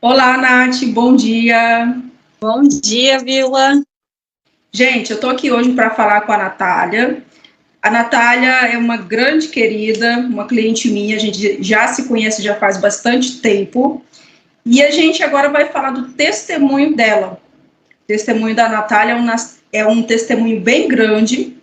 Olá, Nath, bom dia. Bom dia, Vila. Gente, eu estou aqui hoje para falar com a Natália. A Natália é uma grande querida, uma cliente minha, a gente já se conhece já faz bastante tempo. E a gente agora vai falar do testemunho dela. O testemunho da Natália é um testemunho bem grande,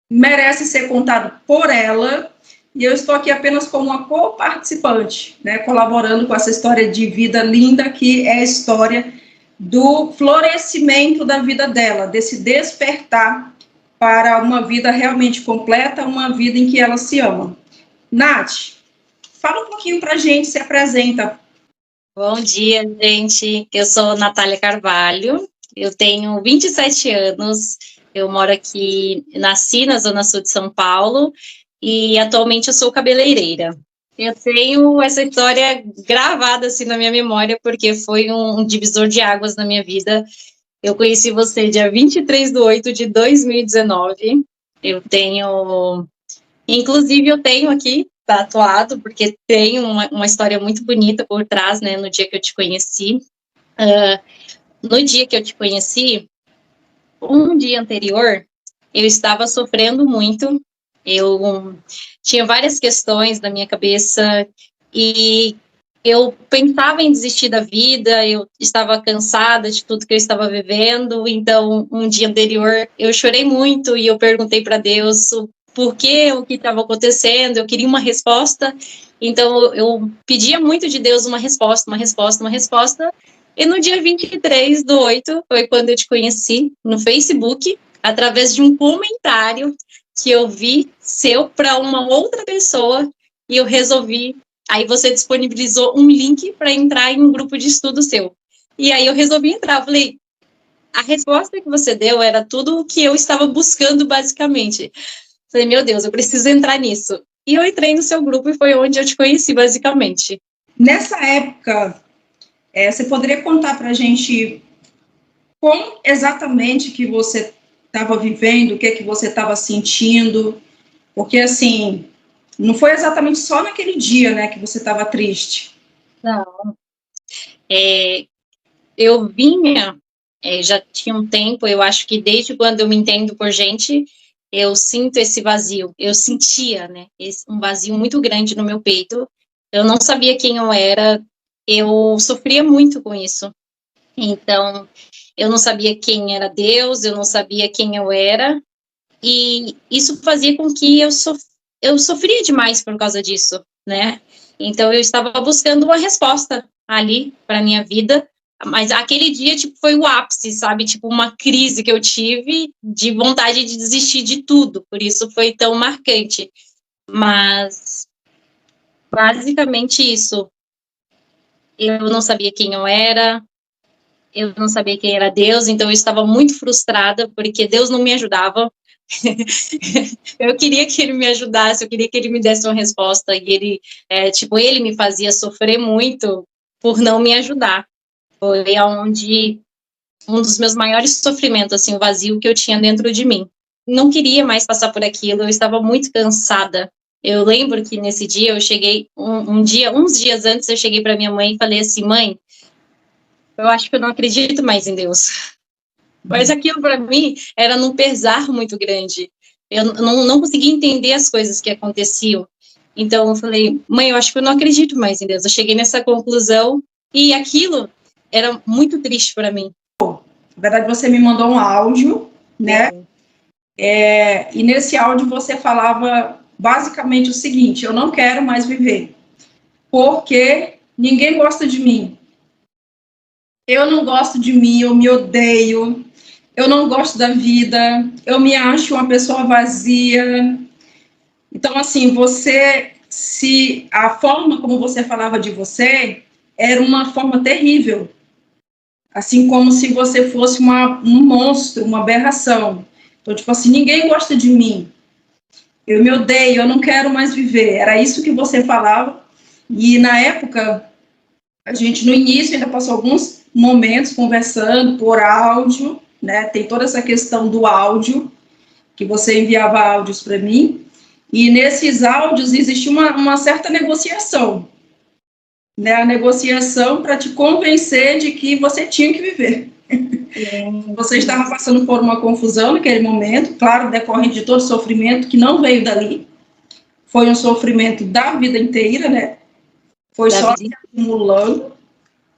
merece ser contado por ela. E eu estou aqui apenas como uma co-participante, né, colaborando com essa história de vida linda que é a história do florescimento da vida dela, desse despertar para uma vida realmente completa, uma vida em que ela se ama. Nath, fala um pouquinho para a gente, se apresenta. Bom dia, gente. Eu sou Natália Carvalho, eu tenho 27 anos, eu moro aqui, nasci na Zona Sul de São Paulo e atualmente eu sou cabeleireira. Eu tenho essa história gravada assim na minha memória porque foi um divisor de águas na minha vida. Eu conheci você dia 23/8 de 2019. Inclusive, eu tenho aqui tatuado, porque tem uma história muito bonita por trás, né, no dia que eu te conheci. No dia que eu te conheci, um dia anterior, eu estava sofrendo muito, eu tinha várias questões na minha cabeça e eu pensava em desistir da vida, eu estava cansada de tudo que eu estava vivendo, então, um dia anterior, eu chorei muito e eu perguntei para Deus por que, o que estava acontecendo, eu queria uma resposta, então eu pedia muito de Deus uma resposta, uma resposta, uma resposta, e no dia 23/8 foi quando eu te conheci no Facebook, através de um comentário que eu vi seu para uma outra pessoa, e eu resolvi. Aí você disponibilizou um link para entrar em um grupo de estudo seu. E aí eu resolvi entrar. Eu falei, a resposta que você deu era tudo o que eu estava buscando, basicamente. Eu falei, meu Deus, eu preciso entrar nisso. E eu entrei no seu grupo e foi onde eu te conheci, basicamente. Nessa época, você poderia contar para a gente como exatamente que você estava vivendo, o que você estava sentindo? Porque, assim, não foi exatamente só naquele dia, né, que você estava triste. Não. Eu vinha, já tinha um tempo, eu acho que desde quando eu me entendo por gente, eu sinto esse vazio. Eu sentia, né, um vazio muito grande no meu peito. Eu não sabia quem eu era, eu sofria muito com isso. Então, eu não sabia quem era Deus, eu não sabia quem eu era, e isso fazia com que eu sofria demais por causa disso, né? Então, eu estava buscando uma resposta ali para minha vida, mas aquele dia, tipo, foi o ápice, sabe? Tipo, uma crise que eu tive de vontade de desistir de tudo, por isso foi tão marcante. Mas, basicamente isso. Eu não sabia quem eu não sabia quem era Deus, então eu estava muito frustrada, porque Deus não me ajudava. Eu queria que ele me ajudasse, eu queria que ele me desse uma resposta, e ele, ele me fazia sofrer muito por não me ajudar. Foi onde um dos meus maiores sofrimentos, assim, o vazio que eu tinha dentro de mim. Não queria mais passar por aquilo, eu estava muito cansada. Eu lembro que nesse dia eu cheguei, uns dias antes, eu cheguei para minha mãe e falei assim, mãe, eu acho que eu não acredito mais em Deus. Mas aquilo para mim era num pesar muito grande. Eu não conseguia entender as coisas que aconteciam. Então eu falei, mãe, eu acho que eu não acredito mais em Deus. Eu cheguei nessa conclusão e aquilo era muito triste para mim. Na verdade, você me mandou um áudio, né? E nesse áudio você falava basicamente o seguinte: eu não quero mais viver, porque ninguém gosta de mim. Eu não gosto de mim, eu me odeio, eu não gosto da vida, eu me acho uma pessoa vazia. Então, assim, se a forma como você falava de você era uma forma terrível, assim como se você fosse um monstro, uma aberração. Então, tipo assim, ninguém gosta de mim, eu me odeio, eu não quero mais viver. Era isso que você falava. E na época, a gente no início ainda passou alguns momentos conversando por áudio, né? Tem toda essa questão do áudio, que você enviava áudios para mim, e nesses áudios existia uma certa negociação. né, a negociação para te convencer de que você tinha que viver. Você estava passando por uma confusão naquele momento, claro, decorrente de todo o sofrimento que não veio dali, foi um sofrimento da vida inteira, né? Foi Da só vida. se acumulando.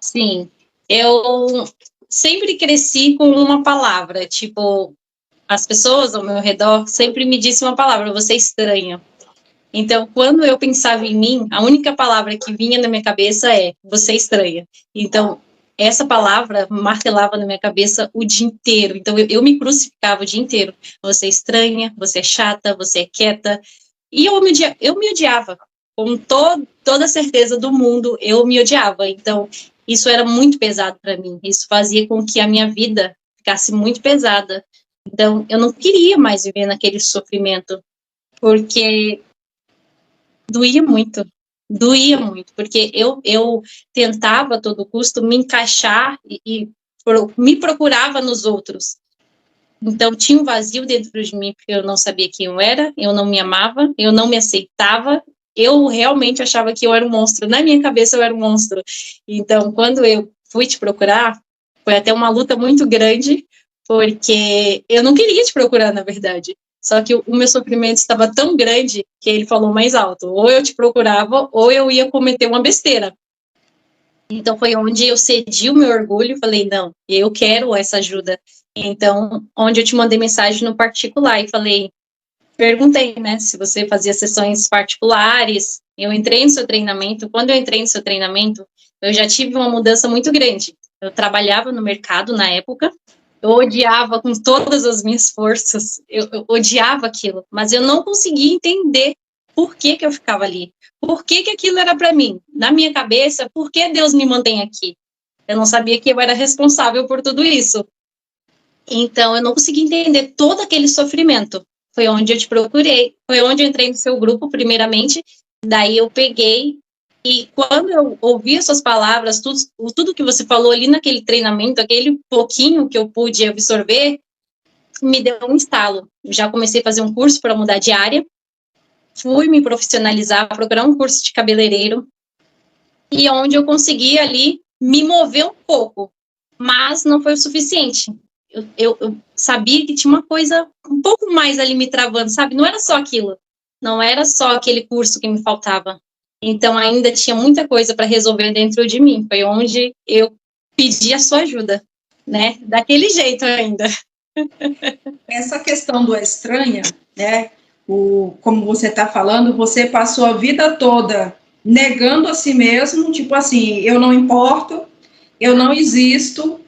Sim, eu sempre cresci com uma palavra, tipo, as pessoas ao meu redor sempre me disseram uma palavra, você é estranha. Então, quando eu pensava em mim, a única palavra que vinha na minha cabeça é, você é estranha. Então, essa palavra martelava na minha cabeça o dia inteiro. Então, eu me crucificava o dia inteiro. Você é estranha, você é chata, você é quieta. E eu me odiava. Com toda a certeza do mundo, eu me odiava. Então, isso era muito pesado para mim. Isso fazia com que a minha vida ficasse muito pesada. Então, eu não queria mais viver naquele sofrimento, porque doía muito, porque eu tentava a todo custo me encaixar e me procurava nos outros. Então, tinha um vazio dentro de mim, porque eu não sabia quem eu era, eu não me amava, eu não me aceitava, eu realmente achava que eu era um monstro. Na minha cabeça, eu era um monstro. Então, quando eu fui te procurar, foi até uma luta muito grande, porque eu não queria te procurar, na verdade. Só que o meu sofrimento estava tão grande que ele falou mais alto. Ou eu te procurava, ou eu ia cometer uma besteira. Então, foi onde eu cedi o meu orgulho e falei, não, eu quero essa ajuda. Então, onde eu te mandei mensagem no particular e falei, perguntei, né, se você fazia sessões particulares. Eu entrei no seu treinamento. Quando eu entrei no seu treinamento, eu já tive uma mudança muito grande. Eu trabalhava no mercado na época, eu odiava com todas as minhas forças, eu odiava aquilo, mas eu não conseguia entender por que eu ficava ali, por que aquilo era para mim. Na minha cabeça, por que Deus me mantém aqui? Eu não sabia que eu era responsável por tudo isso. Então, eu não conseguia entender todo aquele sofrimento. Foi onde eu te procurei, foi onde eu entrei no seu grupo, primeiramente, daí eu peguei, e quando eu ouvi as suas palavras, tudo que você falou ali naquele treinamento, aquele pouquinho que eu pude absorver, me deu um estalo. Já comecei a fazer um curso para mudar de área, fui me profissionalizar, procurar um curso de cabeleireiro, e onde eu consegui ali me mover um pouco, mas não foi o suficiente. Eu sabia que tinha uma coisa um pouco mais ali me travando, sabe? Não era só aquilo, não era só aquele curso que me faltava. Então, ainda tinha muita coisa para resolver dentro de mim. Foi onde eu pedi a sua ajuda, né? Daquele jeito ainda. Essa questão do estranha, né? Como você está falando, você passou a vida toda negando a si mesmo, tipo assim, eu não importo, eu não existo,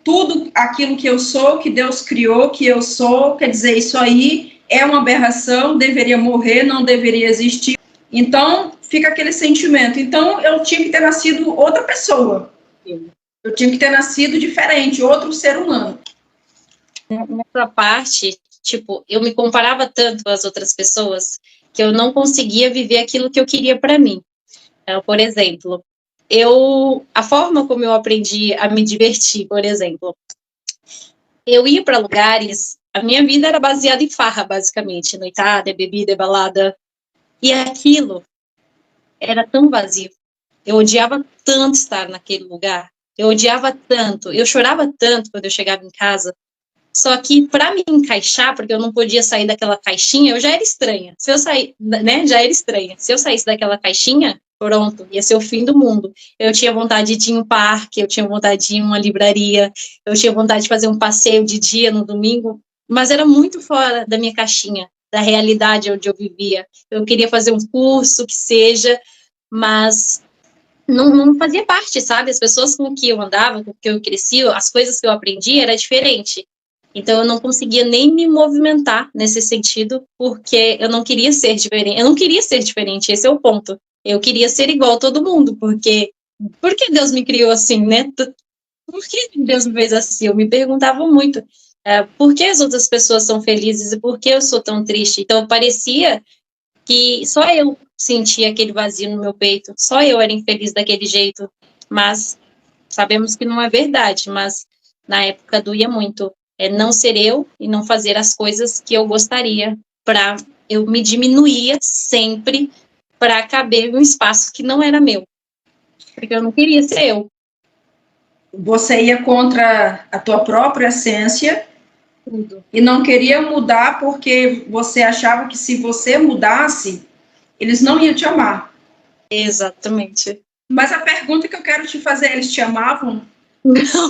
tudo aquilo que eu sou, que Deus criou, que eu sou, quer dizer, isso aí é uma aberração, deveria morrer, não deveria existir. Então, fica aquele sentimento. Então, eu tinha que ter nascido outra pessoa. Eu tinha que ter nascido diferente, outro ser humano. Nessa parte, tipo, eu me comparava tanto às outras pessoas que eu não conseguia viver aquilo que eu queria para mim. Então, por exemplo, a forma como eu aprendi a me divertir, por exemplo, eu ia para lugares, a minha vida era baseada em farra, basicamente, noitada, bebida, balada, e aquilo era tão vazio. Eu odiava tanto estar naquele lugar, eu odiava tanto, eu chorava tanto quando eu chegava em casa. Só que para me encaixar, porque eu não podia sair daquela caixinha, eu já era estranha. Se eu sair, né, já era estranha. Se eu saísse daquela caixinha, pronto, ia ser o fim do mundo. Eu tinha vontade de ir em um parque, eu tinha vontade de ir em uma livraria, eu tinha vontade de fazer um passeio de dia no domingo, mas era muito fora da minha caixinha, da realidade onde eu vivia. Eu queria fazer um curso, que seja, mas não fazia parte, sabe? As pessoas com que eu andava, com que eu crescia, as coisas que eu aprendi era diferente. Então, eu não conseguia nem me movimentar nesse sentido, porque eu não queria ser diferente. Eu não queria ser diferente, esse é o ponto. Eu queria ser igual a todo mundo, porque Deus me criou assim, né? Por que Deus me fez assim? Eu me perguntava muito. Por que as outras pessoas são felizes e por que eu sou tão triste? Então, parecia que só eu sentia aquele vazio no meu peito, só eu era infeliz daquele jeito, mas sabemos que não é verdade, mas na época doía muito, não ser eu e não fazer as coisas que eu gostaria, eu me diminuía sempre para caber num espaço que não era meu, porque eu não queria ser eu. Você ia contra a tua própria essência. Tudo. E não queria mudar porque você achava que se você mudasse, eles não iam te amar. Exatamente. Mas a pergunta que eu quero te fazer, eles te amavam? Não,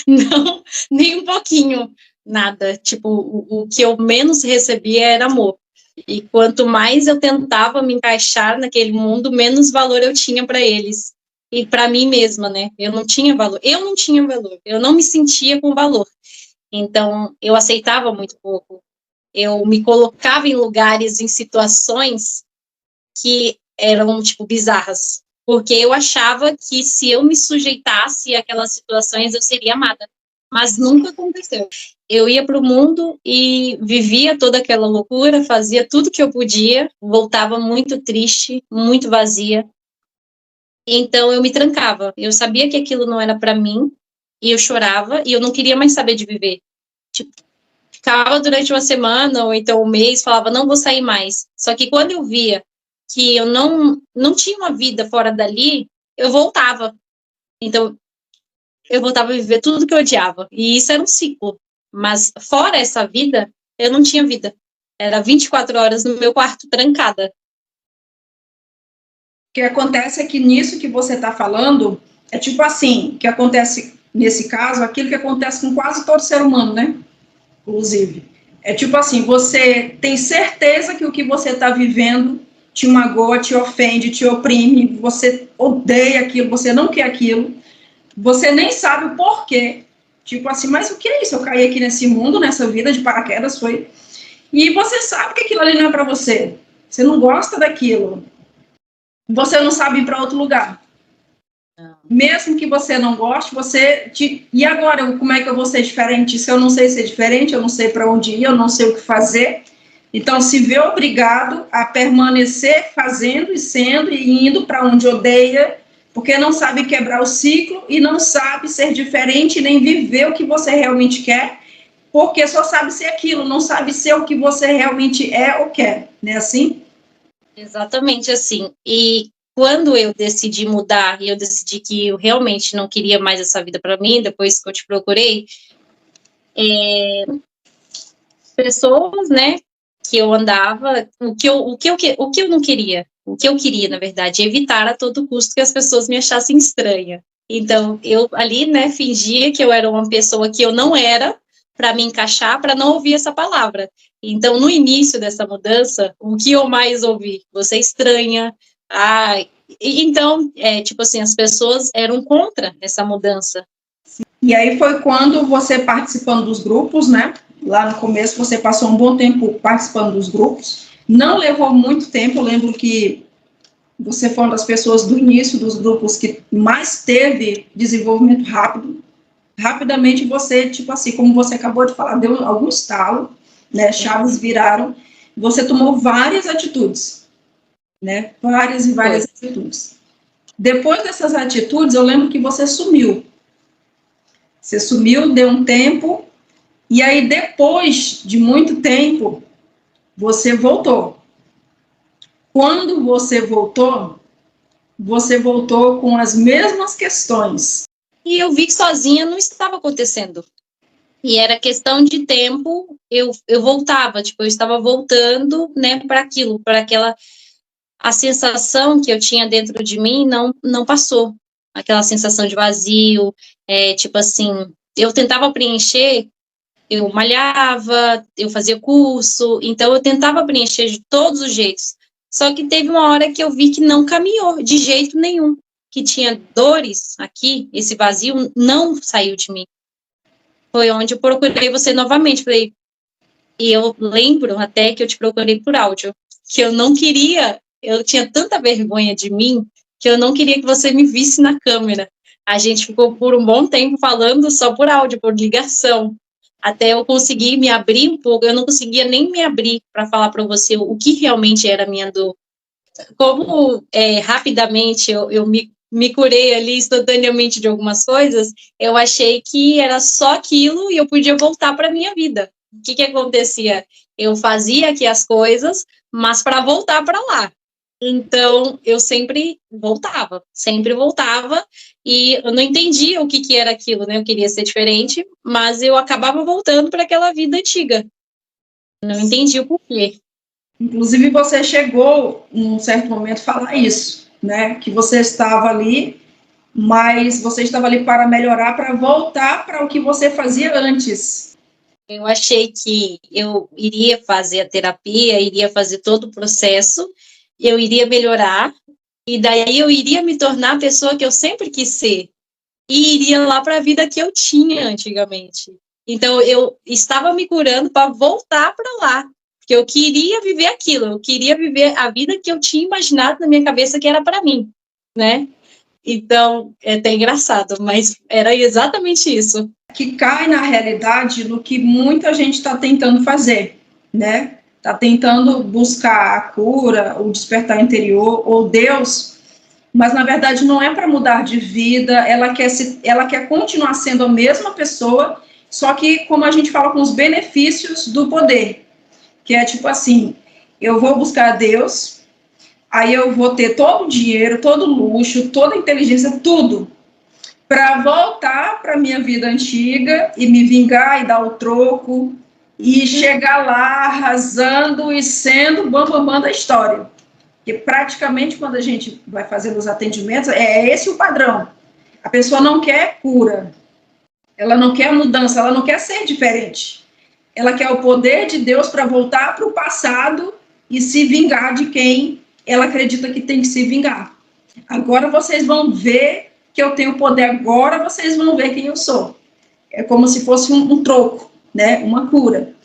não, nem um pouquinho, nada. Tipo, o que eu menos recebia era amor. E quanto mais eu tentava me encaixar naquele mundo, menos valor eu tinha para eles. E para mim mesma, né? Eu não tinha valor. Eu não me sentia com valor. Então, eu aceitava muito pouco. Eu me colocava em lugares, em situações que eram, tipo, bizarras. Porque eu achava que se eu me sujeitasse àquelas situações, eu seria amada. Mas nunca aconteceu. Eu ia para o mundo e vivia toda aquela loucura, fazia tudo que eu podia, voltava muito triste, muito vazia. Então eu me trancava. Eu sabia que aquilo não era para mim, e eu chorava, e eu não queria mais saber de viver. Tipo, ficava durante uma semana ou então um mês, falava, não vou sair mais. Só que quando eu via que eu não tinha uma vida fora dali, eu voltava. Então, eu voltava a viver tudo que eu odiava. E isso era um ciclo. Mas fora essa vida, eu não tinha vida. Era 24 horas no meu quarto, trancada. O que acontece é que nisso que você está falando, é tipo assim, que acontece nesse caso, aquilo que acontece com quase todo ser humano, né? Inclusive. É tipo assim, você tem certeza que o que você está vivendo te magoa, te ofende, te oprime, você odeia aquilo, você não quer aquilo, você nem sabe o porquê. Tipo assim, mas o que é isso? Eu caí aqui nesse mundo, nessa vida de paraquedas, foi. E você sabe que aquilo ali não é para você. Você não gosta daquilo. Você não sabe ir para outro lugar. Mesmo que você não goste, E agora, como é que eu vou ser diferente? Se eu não sei ser diferente, eu não sei para onde ir, eu não sei o que fazer. Então, se vê obrigado a permanecer fazendo e sendo e indo para onde odeia, porque não sabe quebrar o ciclo e não sabe ser diferente nem viver o que você realmente quer, porque só sabe ser aquilo, não sabe ser o que você realmente é ou quer, não é assim? Exatamente assim. E quando eu decidi mudar e eu decidi que eu realmente não queria mais essa vida para mim, depois que eu te procurei, pessoas, né, que eu andava, o que eu não queria, o que eu queria, na verdade, evitar a todo custo que as pessoas me achassem estranha. Então, eu ali, né, fingia que eu era uma pessoa que eu não era, para me encaixar, para não ouvir essa palavra. Então, no início dessa mudança, o que eu mais ouvi? Você é estranha. Então, tipo assim, as pessoas eram contra essa mudança. E aí foi quando você participando dos grupos, né? Lá no começo você passou um bom tempo participando dos grupos. Não levou muito tempo, eu lembro que você foi uma das pessoas do início dos grupos que mais teve desenvolvimento rápido. Rapidamente você, tipo assim, como você acabou de falar, deu algum estalo, né? Chaves viraram. Você tomou várias atitudes, né? Várias e várias atitudes. Depois dessas atitudes, eu lembro que você sumiu. Você sumiu, deu um tempo, e aí depois de muito tempo, você voltou. Quando você voltou com as mesmas questões. E eu vi que sozinha não estava acontecendo. E era questão de tempo, eu voltava, tipo, eu estava voltando, né, para aquilo, para aquela... A sensação que eu tinha dentro de mim não passou. Aquela sensação de vazio, tipo assim, eu tentava preencher, eu malhava, eu fazia curso, então eu tentava preencher de todos os jeitos. Só que teve uma hora que eu vi que não caminhou de jeito nenhum, que tinha dores aqui, esse vazio não saiu de mim. Foi onde eu procurei você novamente, falei, e eu lembro até que eu te procurei por áudio, que eu não queria, eu tinha tanta vergonha de mim, que eu não queria que você me visse na câmera. A gente ficou por um bom tempo falando só por áudio, por ligação, até eu conseguir me abrir um pouco, eu não conseguia nem me abrir para falar para você o que realmente era a minha dor. Como rapidamente eu me curei ali instantaneamente de algumas coisas, eu achei que era só aquilo e eu podia voltar para a minha vida. O que acontecia? Eu fazia aqui as coisas, mas para voltar para lá. Então, eu sempre voltava, e eu não entendia o que era aquilo, né? Eu queria ser diferente, mas eu acabava voltando para aquela vida antiga. Não entendi o porquê. Inclusive, você chegou, em um certo momento, a falar isso, né? Que você estava ali, mas você estava ali para melhorar, para voltar para o que você fazia antes. Eu achei que eu iria fazer a terapia, iria fazer todo o processo, eu iria melhorar, e daí eu iria me tornar a pessoa que eu sempre quis ser, e iria lá para a vida que eu tinha antigamente. Então, eu estava me curando para voltar para lá, porque eu queria viver aquilo, eu queria viver a vida que eu tinha imaginado na minha cabeça que era para mim, né? Então, é até engraçado, mas era exatamente isso. Que cai, na realidade, no que muita gente está tentando fazer, né? Está tentando buscar a cura, o despertar interior, ou Deus, mas, na verdade, não é para mudar de vida, ela quer continuar sendo a mesma pessoa, só que, como a gente fala, com os benefícios do poder, que é tipo assim, eu vou buscar Deus, aí eu vou ter todo o dinheiro, todo o luxo, toda a inteligência, tudo, para voltar para minha vida antiga e me vingar e dar o troco e chegar lá arrasando e sendo o bambambam da história. Porque praticamente quando a gente vai fazendo os atendimentos, é esse o padrão. A pessoa não quer cura, ela não quer mudança, ela não quer ser diferente. Ela quer o poder de Deus para voltar para o passado e se vingar de quem ela acredita que tem que se vingar. Agora vocês vão ver que eu tenho poder, agora vocês vão ver quem eu sou. É como se fosse um troco, né? Uma cura.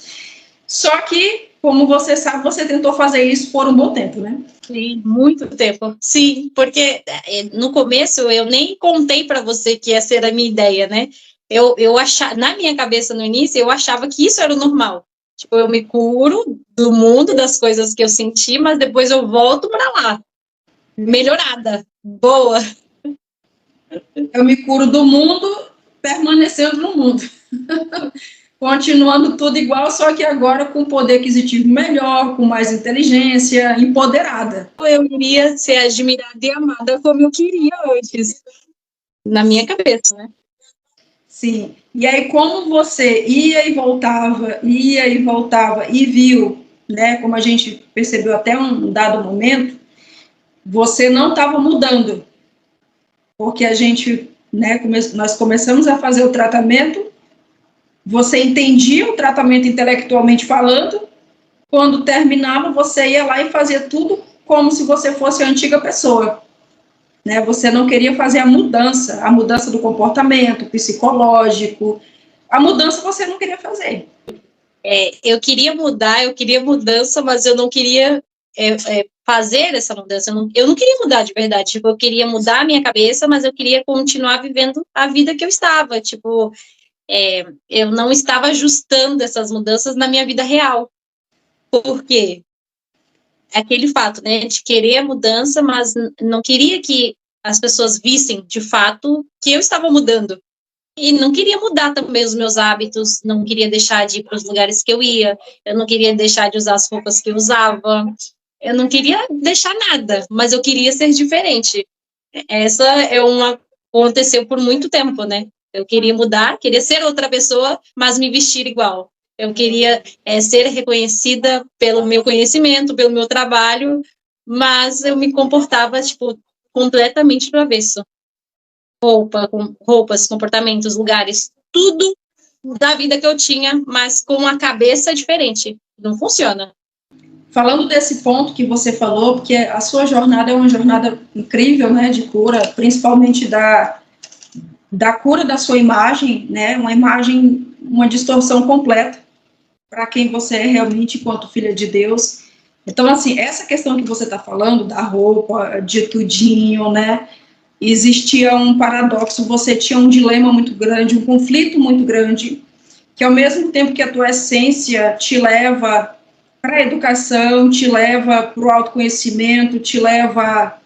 Só que, como você sabe, você tentou fazer isso por um bom tempo, né? Sim, muito tempo. Sim, porque no começo eu nem contei para você que essa era a minha ideia, né? Eu achava, na minha cabeça no início, eu achava que isso era o normal. Tipo, eu me curo do mundo, das coisas que eu senti, mas depois eu volto para lá, melhorada, boa. Eu me curo do mundo, permanecendo no mundo. Continuando tudo igual, só que agora com poder aquisitivo melhor, com mais inteligência, empoderada. Eu iria ser admirada e amada como eu queria antes, na minha cabeça, né? Sim. E aí, como você ia e voltava, e viu, né, como a gente percebeu até um dado momento, você não estava mudando. Porque a gente, né, nós começamos a fazer o tratamento, você entendia o tratamento intelectualmente falando, quando terminava, você ia lá e fazia tudo como se você fosse a antiga pessoa. Né? Você não queria fazer a mudança do comportamento psicológico, a mudança você não queria fazer. Eu queria mudar, eu queria mudança, mas eu não queria fazer essa mudança. Eu não queria mudar de verdade. Tipo, eu queria mudar a minha cabeça, mas eu queria continuar vivendo a vida que eu estava. Tipo, eu não estava ajustando essas mudanças na minha vida real. Por quê? Aquele fato, né, de querer a mudança, mas não queria que as pessoas vissem, de fato, que eu estava mudando. E não queria mudar também os meus hábitos, não queria deixar de ir para os lugares que eu ia, eu não queria deixar de usar as roupas que eu usava, eu não queria deixar nada, mas eu queria ser diferente. Essa é aconteceu por muito tempo, né? Eu queria mudar, queria ser outra pessoa, mas me vestir igual. Eu queria ser reconhecida pelo meu conhecimento, pelo meu trabalho, mas eu me comportava, tipo, completamente do avesso. Roupas, comportamentos, lugares, tudo da vida que eu tinha, mas com a cabeça diferente. Não funciona. Falando desse ponto que você falou, porque a sua jornada é uma jornada incrível, né, de cura, principalmente da cura da sua imagem, né, uma distorção completa para quem você é realmente enquanto filha de Deus. Então, assim, essa questão que você está falando, da roupa, de tudinho, né, existia um paradoxo, você tinha um dilema muito grande, um conflito muito grande, que ao mesmo tempo que a tua essência te leva para a educação, te leva para o autoconhecimento, te leva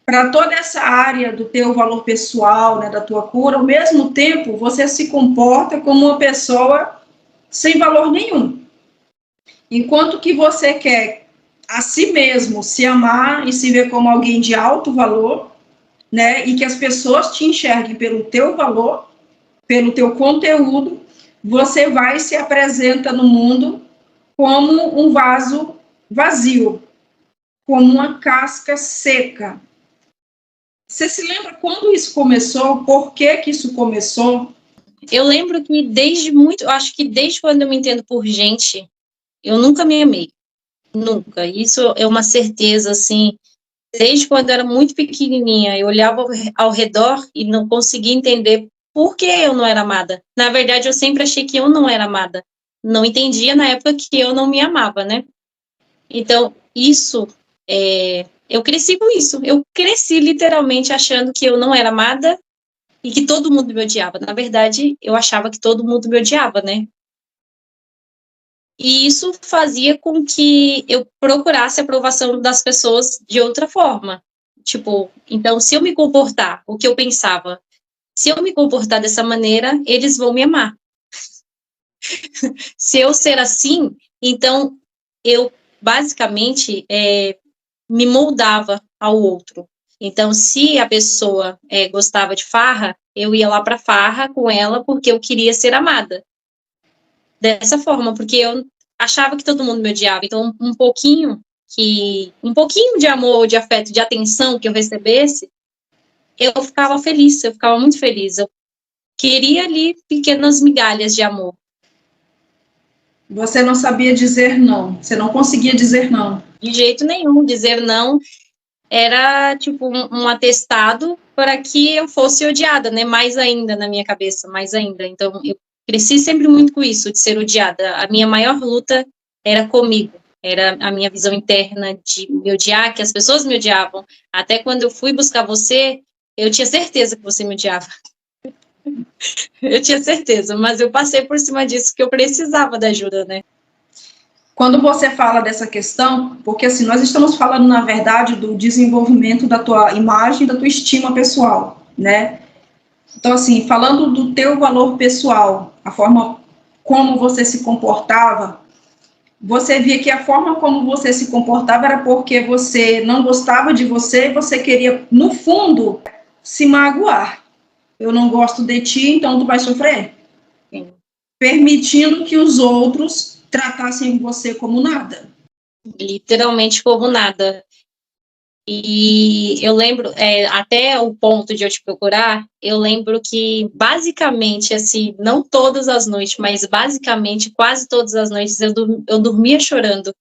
para toda essa área do teu valor pessoal, né, da tua cura, ao mesmo tempo você se comporta como uma pessoa sem valor nenhum. Enquanto que você quer a si mesmo, se amar e se ver como alguém de alto valor, né? E que as pessoas te enxerguem pelo teu valor, pelo teu conteúdo, você vai e se apresenta no mundo como um vaso vazio, como uma casca seca. Você se lembra quando isso começou? Por que que isso começou? Eu lembro que acho que desde quando eu me entendo por gente, eu nunca me amei. Nunca. Isso é uma certeza, assim. Desde quando eu era muito pequenininha, eu olhava ao redor e não conseguia entender por que eu não era amada. Na verdade, eu sempre achei que eu não era amada. Não entendia na época que eu não me amava, né? Então, eu cresci com isso. Eu cresci literalmente achando que eu não era amada e que todo mundo me odiava. Na verdade, eu achava que todo mundo me odiava, né? E isso fazia com que eu procurasse a aprovação das pessoas de outra forma. Tipo, então, se eu me comportar, o que eu pensava, se eu me comportar dessa maneira, eles vão me amar. Se eu ser assim, então eu basicamente me moldava ao outro. Então, se a pessoa gostava de farra, eu ia lá para farra com ela porque eu queria ser amada. Dessa forma, porque eu achava que todo mundo me odiava. Então, um pouquinho de amor, de afeto, de atenção que eu recebesse, eu ficava feliz, eu ficava muito feliz. Eu queria ali pequenas migalhas de amor. Você não sabia dizer não, você não conseguia dizer não. De jeito nenhum, dizer não era tipo um atestado para que eu fosse odiada, né? Mais ainda na minha cabeça, mais ainda. Então, eu cresci sempre muito com isso, de ser odiada. A minha maior luta era comigo, era a minha visão interna de me odiar, que as pessoas me odiavam. Até quando eu fui buscar você, eu tinha certeza que você me odiava. Eu tinha certeza, mas eu passei por cima disso, que eu precisava da ajuda, né? Quando você fala dessa questão, porque assim, nós estamos falando, na verdade, do desenvolvimento da tua imagem, da tua estima pessoal, né? Então, assim, falando do teu valor pessoal, a forma como você se comportava, você via que a forma como você se comportava era porque você não gostava de você e você queria, no fundo, se magoar. Eu não gosto de ti, então tu vai sofrer. Sim. Permitindo que os outros tratassem você como nada. Literalmente como nada. E eu lembro, até o ponto de eu te procurar, eu lembro que basicamente, assim, não todas as noites, mas basicamente quase todas as noites eu dormia chorando,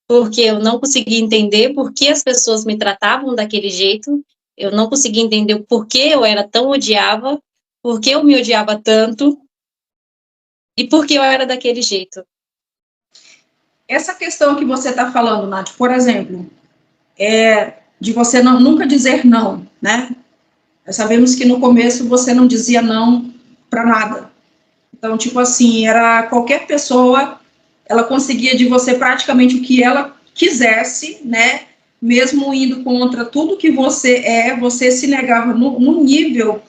porque eu não conseguia entender por que as pessoas me tratavam daquele jeito, eu não conseguia entender o porquê eu era tão odiava, por que eu me odiava tanto e por que eu era daquele jeito. Essa questão que você está falando, Nath, por exemplo, de você nunca dizer não, né? Nós sabemos que no começo você não dizia não para nada. Então, tipo assim, era qualquer pessoa, ela conseguia de você praticamente o que ela quisesse, né? Mesmo indo contra tudo que você se negava no nível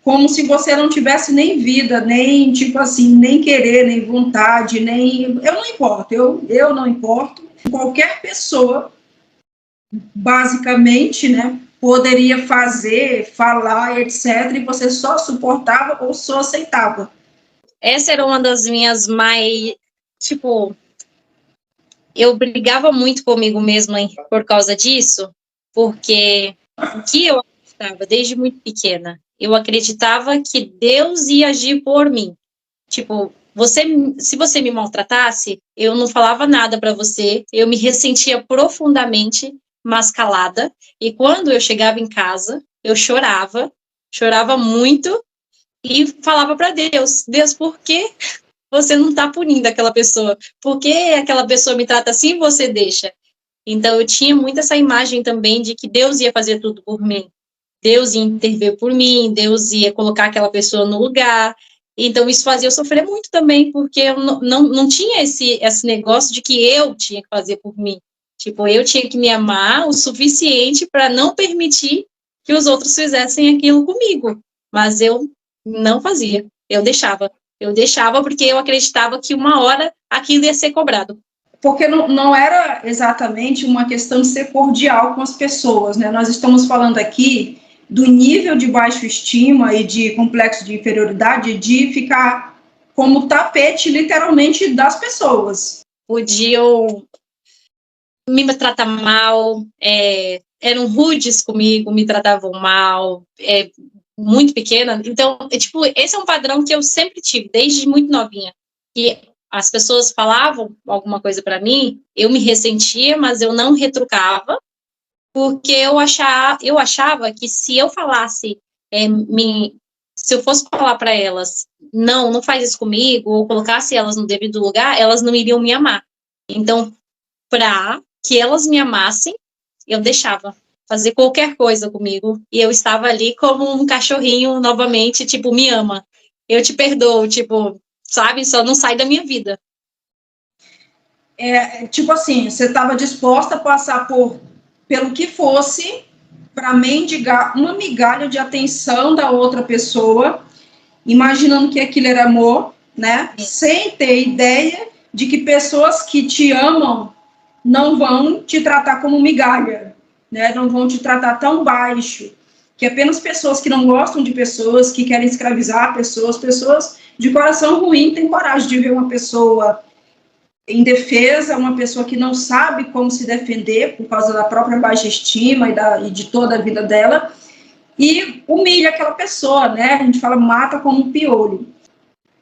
como se você não tivesse nem vida, nem, tipo assim, nem querer, nem vontade, nem... Eu não importo, eu não importo. Qualquer pessoa, basicamente, né, poderia fazer, falar, etc., e você só suportava ou só aceitava. Essa era uma das minhas mais, tipo, eu brigava muito comigo mesma por causa disso, porque o que eu acreditava desde muito pequena, eu acreditava que Deus ia agir por mim. Tipo, se você me maltratasse, eu não falava nada para você, eu me ressentia profundamente, mas calada, e quando eu chegava em casa, eu chorava muito, e falava para Deus, por que você não está punindo aquela pessoa? Por que aquela pessoa me trata assim e você deixa? Então, eu tinha muito essa imagem também de que Deus ia fazer tudo por mim. Deus ia intervir por mim, Deus ia colocar aquela pessoa no lugar. Então, isso fazia eu sofrer muito também, porque eu não tinha esse negócio de que eu tinha que fazer por mim. Tipo, eu tinha que me amar o suficiente para não permitir que os outros fizessem aquilo comigo. Mas eu não fazia, eu deixava. Eu deixava porque eu acreditava que uma hora aquilo ia ser cobrado. porque não era exatamente uma questão de ser cordial com as pessoas, né? Nós estamos falando aqui do nível de baixa estima e de complexo de inferioridade de ficar como tapete, literalmente, das pessoas. Podiam me tratar mal, eram rudes comigo, me tratavam mal, muito pequena. Então, tipo, esse é um padrão que eu sempre tive, desde muito novinha. Que as pessoas falavam alguma coisa para mim, eu me ressentia, mas eu não retrucava, porque eu achava que se eu falasse, se eu fosse falar para elas, não faz isso comigo, ou colocasse elas no devido lugar, elas não iriam me amar. Então, para que elas me amassem, eu deixava fazer qualquer coisa comigo, e eu estava ali como um cachorrinho novamente, tipo, me ama, eu te perdoo, tipo, sabe, só não sai da minha vida. Tipo assim, você estava disposta a passar pelo que fosse para mendigar uma migalha de atenção da outra pessoa, imaginando que aquilo era amor, né? Sem ter ideia de que pessoas que te amam não vão te tratar como migalha, né? Não vão te tratar tão baixo, que apenas pessoas que não gostam de pessoas, que querem escravizar pessoas de coração ruim têm coragem de ver uma pessoa indefesa, uma pessoa que não sabe como se defender por causa da própria baixa estima e de toda a vida dela, e humilha aquela pessoa, né? A gente fala, mata como um piolho.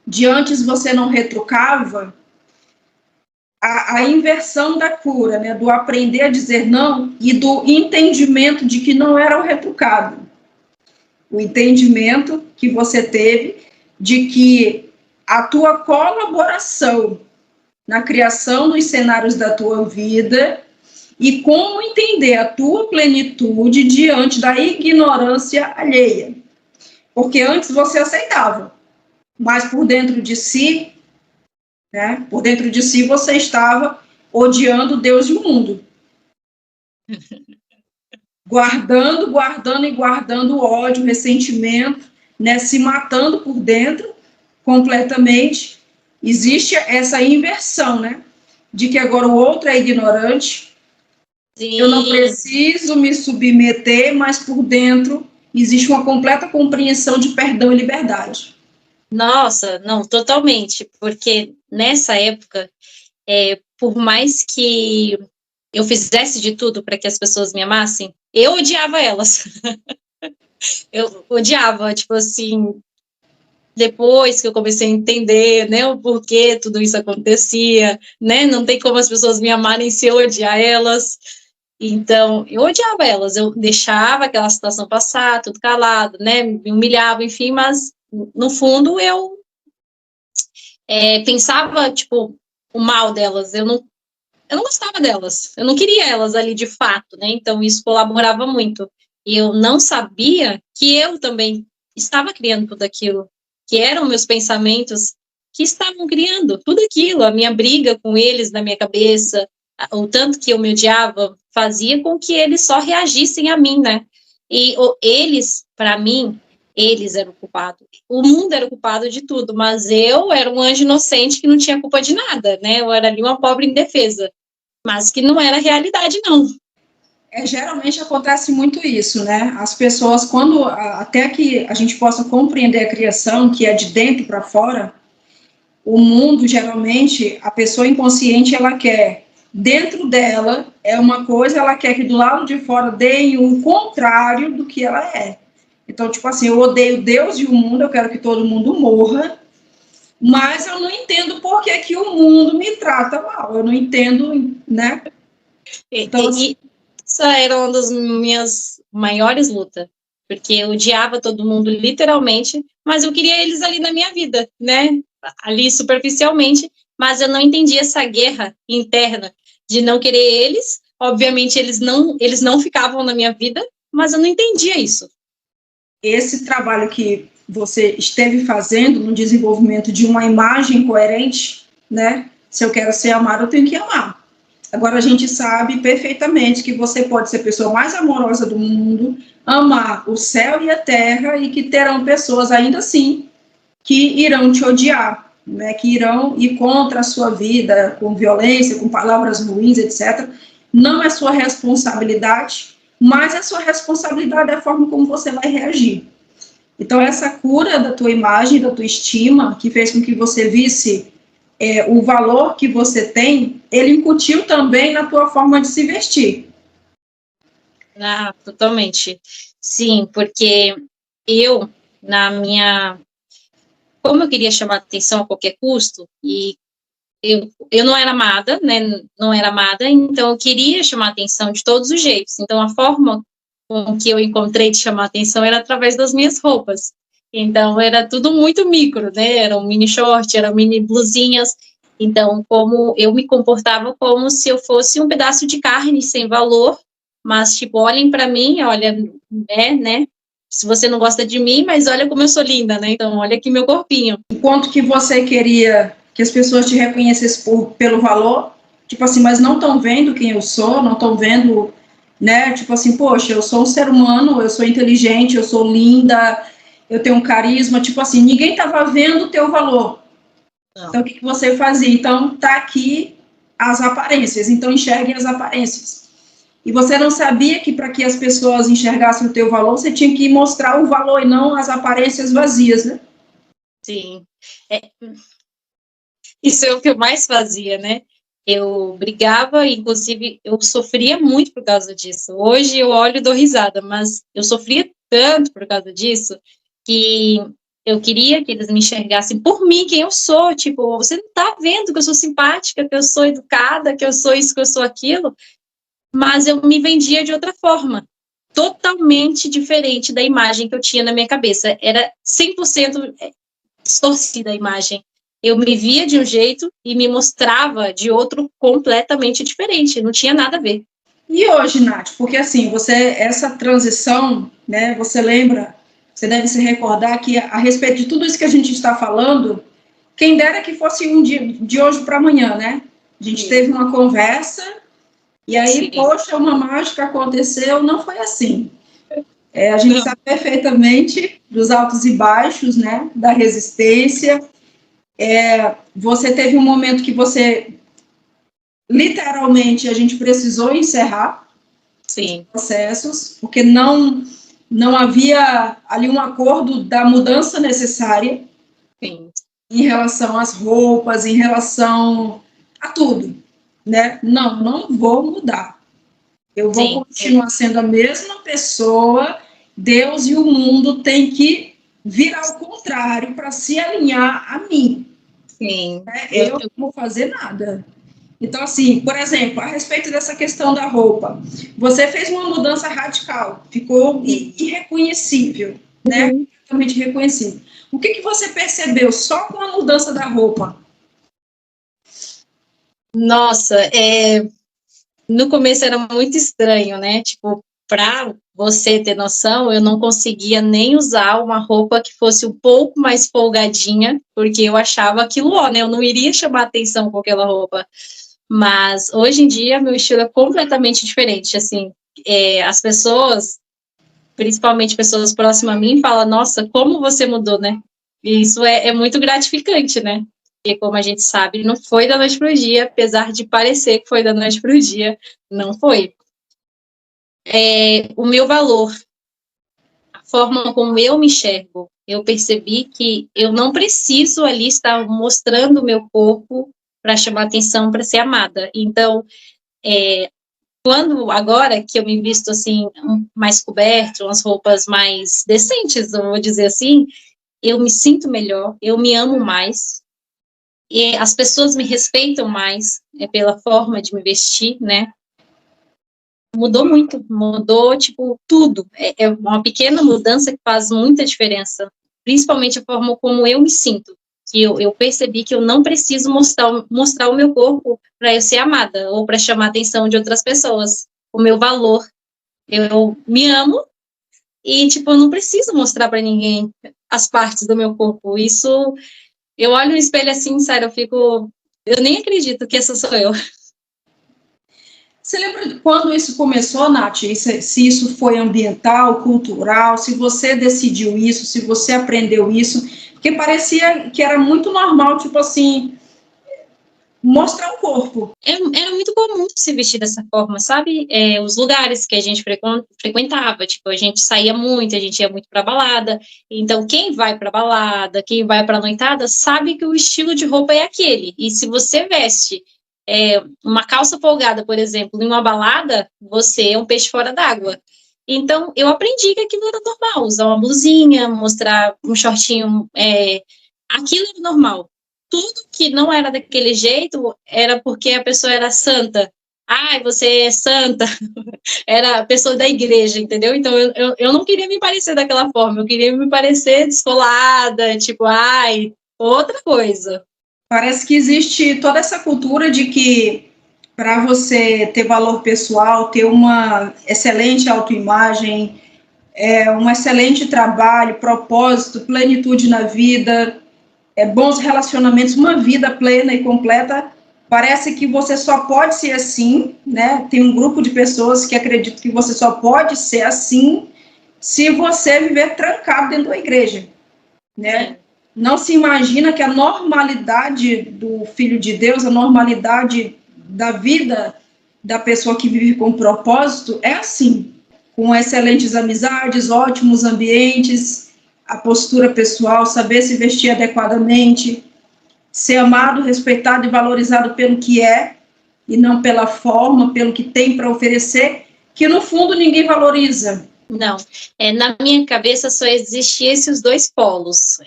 De antes você não retrucava, a inversão da cura, né? Do aprender a dizer não e do entendimento de que não era o retrucado. O entendimento que você teve de que a tua colaboração na criação dos cenários da tua vida e como entender a tua plenitude diante da ignorância alheia. Porque antes você aceitava, mas por dentro de si, né, por dentro de si você estava odiando Deus e o mundo. Guardando o ódio, o ressentimento, né, se matando por dentro completamente. Existe essa inversão, né, de que agora o outro é ignorante. Sim. Eu não preciso me submeter, mas por dentro existe uma completa compreensão de perdão e liberdade. Nossa, não, totalmente, porque nessa época, por mais que eu fizesse de tudo para que as pessoas me amassem, eu odiava elas. Eu odiava, tipo assim, depois que eu comecei a entender, né, o porquê tudo isso acontecia, né, não tem como as pessoas me amarem se eu odiar elas. Então, eu odiava elas, eu deixava aquela situação passar, tudo calado, né, me humilhava, enfim, mas no fundo eu pensava, tipo, o mal delas, eu não gostava delas, eu não queria elas ali de fato, né, então isso colaborava muito. E eu não sabia que eu também estava criando tudo aquilo, que eram meus pensamentos que estavam criando tudo aquilo, a minha briga com eles na minha cabeça, o tanto que eu me odiava, fazia com que eles só reagissem a mim, né? E eles, para mim, eles eram culpados. O mundo era culpado de tudo, mas eu era um anjo inocente que não tinha culpa de nada, né? Eu era ali uma pobre indefesa, mas que não era realidade, não. Geralmente acontece muito isso, né? As pessoas, quando até que a gente possa compreender a criação, que é de dentro para fora, o mundo, geralmente, a pessoa inconsciente, ela quer, dentro dela, é uma coisa, ela quer que do lado de fora deem o contrário do que ela é. Então, tipo assim, eu odeio Deus e o mundo, eu quero que todo mundo morra, mas eu não entendo por que que o mundo me trata mal, eu não entendo, né? Então, essa era uma das minhas maiores lutas, porque eu odiava todo mundo, literalmente, mas eu queria eles ali na minha vida, né? Ali superficialmente, mas eu não entendia essa guerra interna de não querer eles. Obviamente, eles não ficavam na minha vida, mas eu não entendia isso. Esse trabalho que você esteve fazendo no desenvolvimento de uma imagem coerente, né? Se eu quero ser amado, eu tenho que amar. Agora, a gente sabe perfeitamente que você pode ser a pessoa mais amorosa do mundo, amar o céu e a terra, e que terão pessoas, ainda assim, que irão te odiar. né, que irão ir contra a sua vida, com violência, com palavras ruins, etc. Não é sua responsabilidade, mas a sua responsabilidade é a forma como você vai reagir. Então, essa cura da tua imagem, da tua estima, que fez com que você visse o valor que você tem, ele incutiu também na tua forma de se vestir. Ah, totalmente. Sim, porque eu, como eu queria chamar atenção a qualquer custo, e eu não era amada, né, não era amada, então eu queria chamar atenção de todos os jeitos. Então, a forma com que eu encontrei de chamar atenção era através das minhas roupas. Então, era tudo muito micro, né, era um mini short, eram mini blusinhas. Então, como eu me comportava como se eu fosse um pedaço de carne sem valor, mas, tipo, olhem para mim, olha, né, se você não gosta de mim, mas olha como eu sou linda, né, então olha aqui meu corpinho. Enquanto que você queria que as pessoas te reconhecessem pelo valor, tipo assim, mas não estão vendo quem eu sou, não estão vendo, né, tipo assim, poxa, eu sou um ser humano, eu sou inteligente, eu sou linda, eu tenho um carisma, tipo assim, ninguém estava vendo o teu valor. Não. Então, o que você fazia? Então, tá aqui as aparências, então enxerguem as aparências. E você não sabia que para que as pessoas enxergassem o teu valor, você tinha que mostrar o valor e não as aparências vazias, né? Sim. Isso é o que eu mais fazia, né? Eu brigava, inclusive eu sofria muito por causa disso. Hoje eu olho e dou risada, mas eu sofria tanto por causa disso que eu queria que eles me enxergassem por mim, quem eu sou. Tipo, você não tá vendo que eu sou simpática, que eu sou educada, que eu sou isso, que eu sou aquilo. Mas eu me vendia de outra forma, totalmente diferente da imagem que eu tinha na minha cabeça. Era 100% distorcida a imagem. Eu me via de um jeito e me mostrava de outro completamente diferente, não tinha nada a ver. E hoje, Nath, porque assim, essa transição, né, você lembra, você deve se recordar que a respeito de tudo isso que a gente está falando, quem dera que fosse um dia de hoje para amanhã, né? A gente teve uma conversa e aí, sim, poxa, uma mágica aconteceu, não foi assim. A gente sabe perfeitamente dos altos e baixos, né, da resistência. Você teve um momento que você, literalmente, a gente precisou encerrar, sim, os processos, porque não havia ali um acordo da mudança necessária, sim, em relação às roupas, em relação a tudo, né? Não vou mudar. Eu vou, sim, continuar sendo a mesma pessoa. Deus e o mundo têm que vir ao contrário para se alinhar a mim. Sim. Eu não vou fazer nada. Então, assim, por exemplo, a respeito dessa questão da roupa, você fez uma mudança radical, ficou irreconhecível, né? Totalmente irreconhecível. O que você percebeu só com a mudança da roupa? Nossa, no começo era muito estranho, né? Tipo, para você ter noção, eu não conseguia nem usar uma roupa que fosse um pouco mais folgadinha, porque eu achava aquilo, né? Eu não iria chamar atenção com aquela roupa. Mas hoje em dia meu estilo é completamente diferente, assim, as pessoas, principalmente pessoas próximas a mim, falam, nossa, como você mudou, né? E isso é muito gratificante, né? Porque, como a gente sabe, não foi da noite para o dia, apesar de parecer que foi da noite para o dia, não foi. O meu valor, a forma como eu me enxergo, eu percebi que eu não preciso ali estar mostrando o meu corpo para chamar atenção, para ser amada. Então, quando agora que eu me visto assim, mais coberto, umas roupas mais decentes, eu vou dizer assim, eu me sinto melhor, eu me amo mais, e as pessoas me respeitam mais pela forma de me vestir, né? Mudou muito, mudou, tipo, tudo. É uma pequena mudança que faz muita diferença, principalmente a forma como eu me sinto. Que eu percebi que eu não preciso mostrar o meu corpo para eu ser amada ou para chamar a atenção de outras pessoas. O meu valor. Eu me amo e, tipo, eu não preciso mostrar para ninguém as partes do meu corpo. Isso, eu olho no espelho assim, sério, eu nem acredito que essa sou eu. Você lembra quando isso começou, Nath? Se isso foi ambiental, cultural, se você decidiu isso, se você aprendeu isso? Porque parecia que era muito normal, tipo assim, mostrar o corpo. Era muito comum se vestir dessa forma, sabe? Os lugares que a gente frequentava, tipo, a gente saía muito, a gente ia muito pra balada. Então, quem vai pra balada, quem vai pra noitada, sabe que o estilo de roupa é aquele. E se você veste uma calça folgada, por exemplo, em uma balada, você é um peixe fora d'água. Então, eu aprendi que aquilo era normal, usar uma blusinha, mostrar um shortinho, aquilo era normal. Tudo que não era daquele jeito era porque a pessoa era santa. Ai, você é santa. Era a pessoa da igreja, entendeu? Então, eu não queria me parecer daquela forma, eu queria me parecer descolada, tipo, ai, outra coisa. Parece que existe toda essa cultura de que para você ter valor pessoal, ter uma excelente autoimagem, um excelente trabalho, propósito, plenitude na vida, bons relacionamentos, uma vida plena e completa, parece que você só pode ser assim, né? Tem um grupo de pessoas que acreditam que você só pode ser assim se você viver trancado dentro da igreja, né? Não se imagina que a normalidade do Filho de Deus, a normalidade da vida da pessoa que vive com propósito é assim, com excelentes amizades, ótimos ambientes, a postura pessoal, saber se vestir adequadamente, ser amado, respeitado e valorizado pelo que é, e não pela forma, pelo que tem para oferecer, que no fundo ninguém valoriza. Não, na minha cabeça só existiam esses dois polos,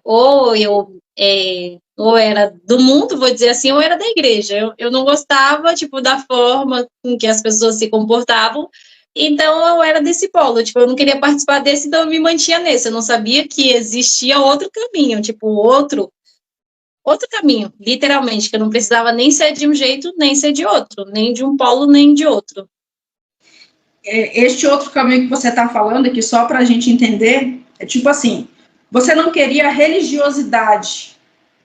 ou eu ou era do mundo, vou dizer assim, ou era da igreja. Eu não gostava, tipo, da forma com que as pessoas se comportavam, então eu era desse polo, tipo, eu não queria participar desse, então eu me mantinha nesse, eu não sabia que existia outro caminho, tipo, outro caminho, literalmente, que eu não precisava nem ser de um jeito, nem ser de outro, nem de um polo, nem de outro. Este outro caminho que você está falando aqui, só para a gente entender, é tipo assim, você não queria religiosidade,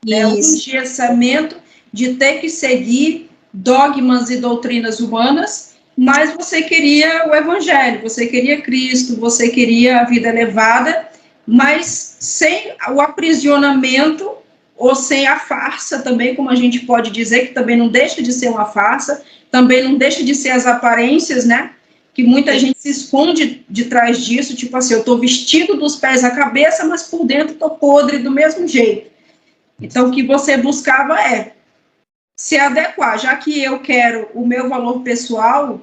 né, um engessamento de ter que seguir dogmas e doutrinas humanas, mas você queria o evangelho, você queria Cristo, você queria a vida elevada, mas sem o aprisionamento ou sem a farsa também, como a gente pode dizer, que também não deixa de ser uma farsa, também não deixa de ser as aparências, né? Que muita gente se esconde de trás disso, tipo assim, eu estou vestido dos pés à cabeça, mas por dentro estou podre do mesmo jeito. Então, o que você buscava é se adequar, já que eu quero o meu valor pessoal,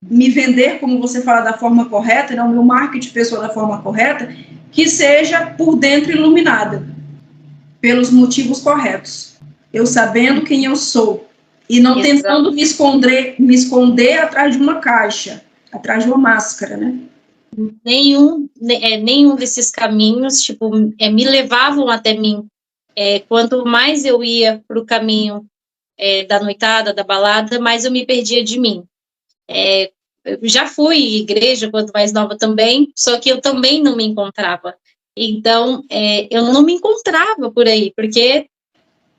me vender, como você fala, da forma correta, né, o meu marketing pessoal da forma correta, que seja por dentro iluminada, pelos motivos corretos. Eu sabendo quem eu sou, e não tentando me esconder atrás de uma caixa, atrás de uma máscara, né? Nenhum desses caminhos, tipo, me levavam até mim. Quanto mais eu ia para o caminho da noitada, da balada, mais eu me perdia de mim. Eu já fui à igreja quando mais nova também, só que eu também não me encontrava. Então, eu não me encontrava por aí, porque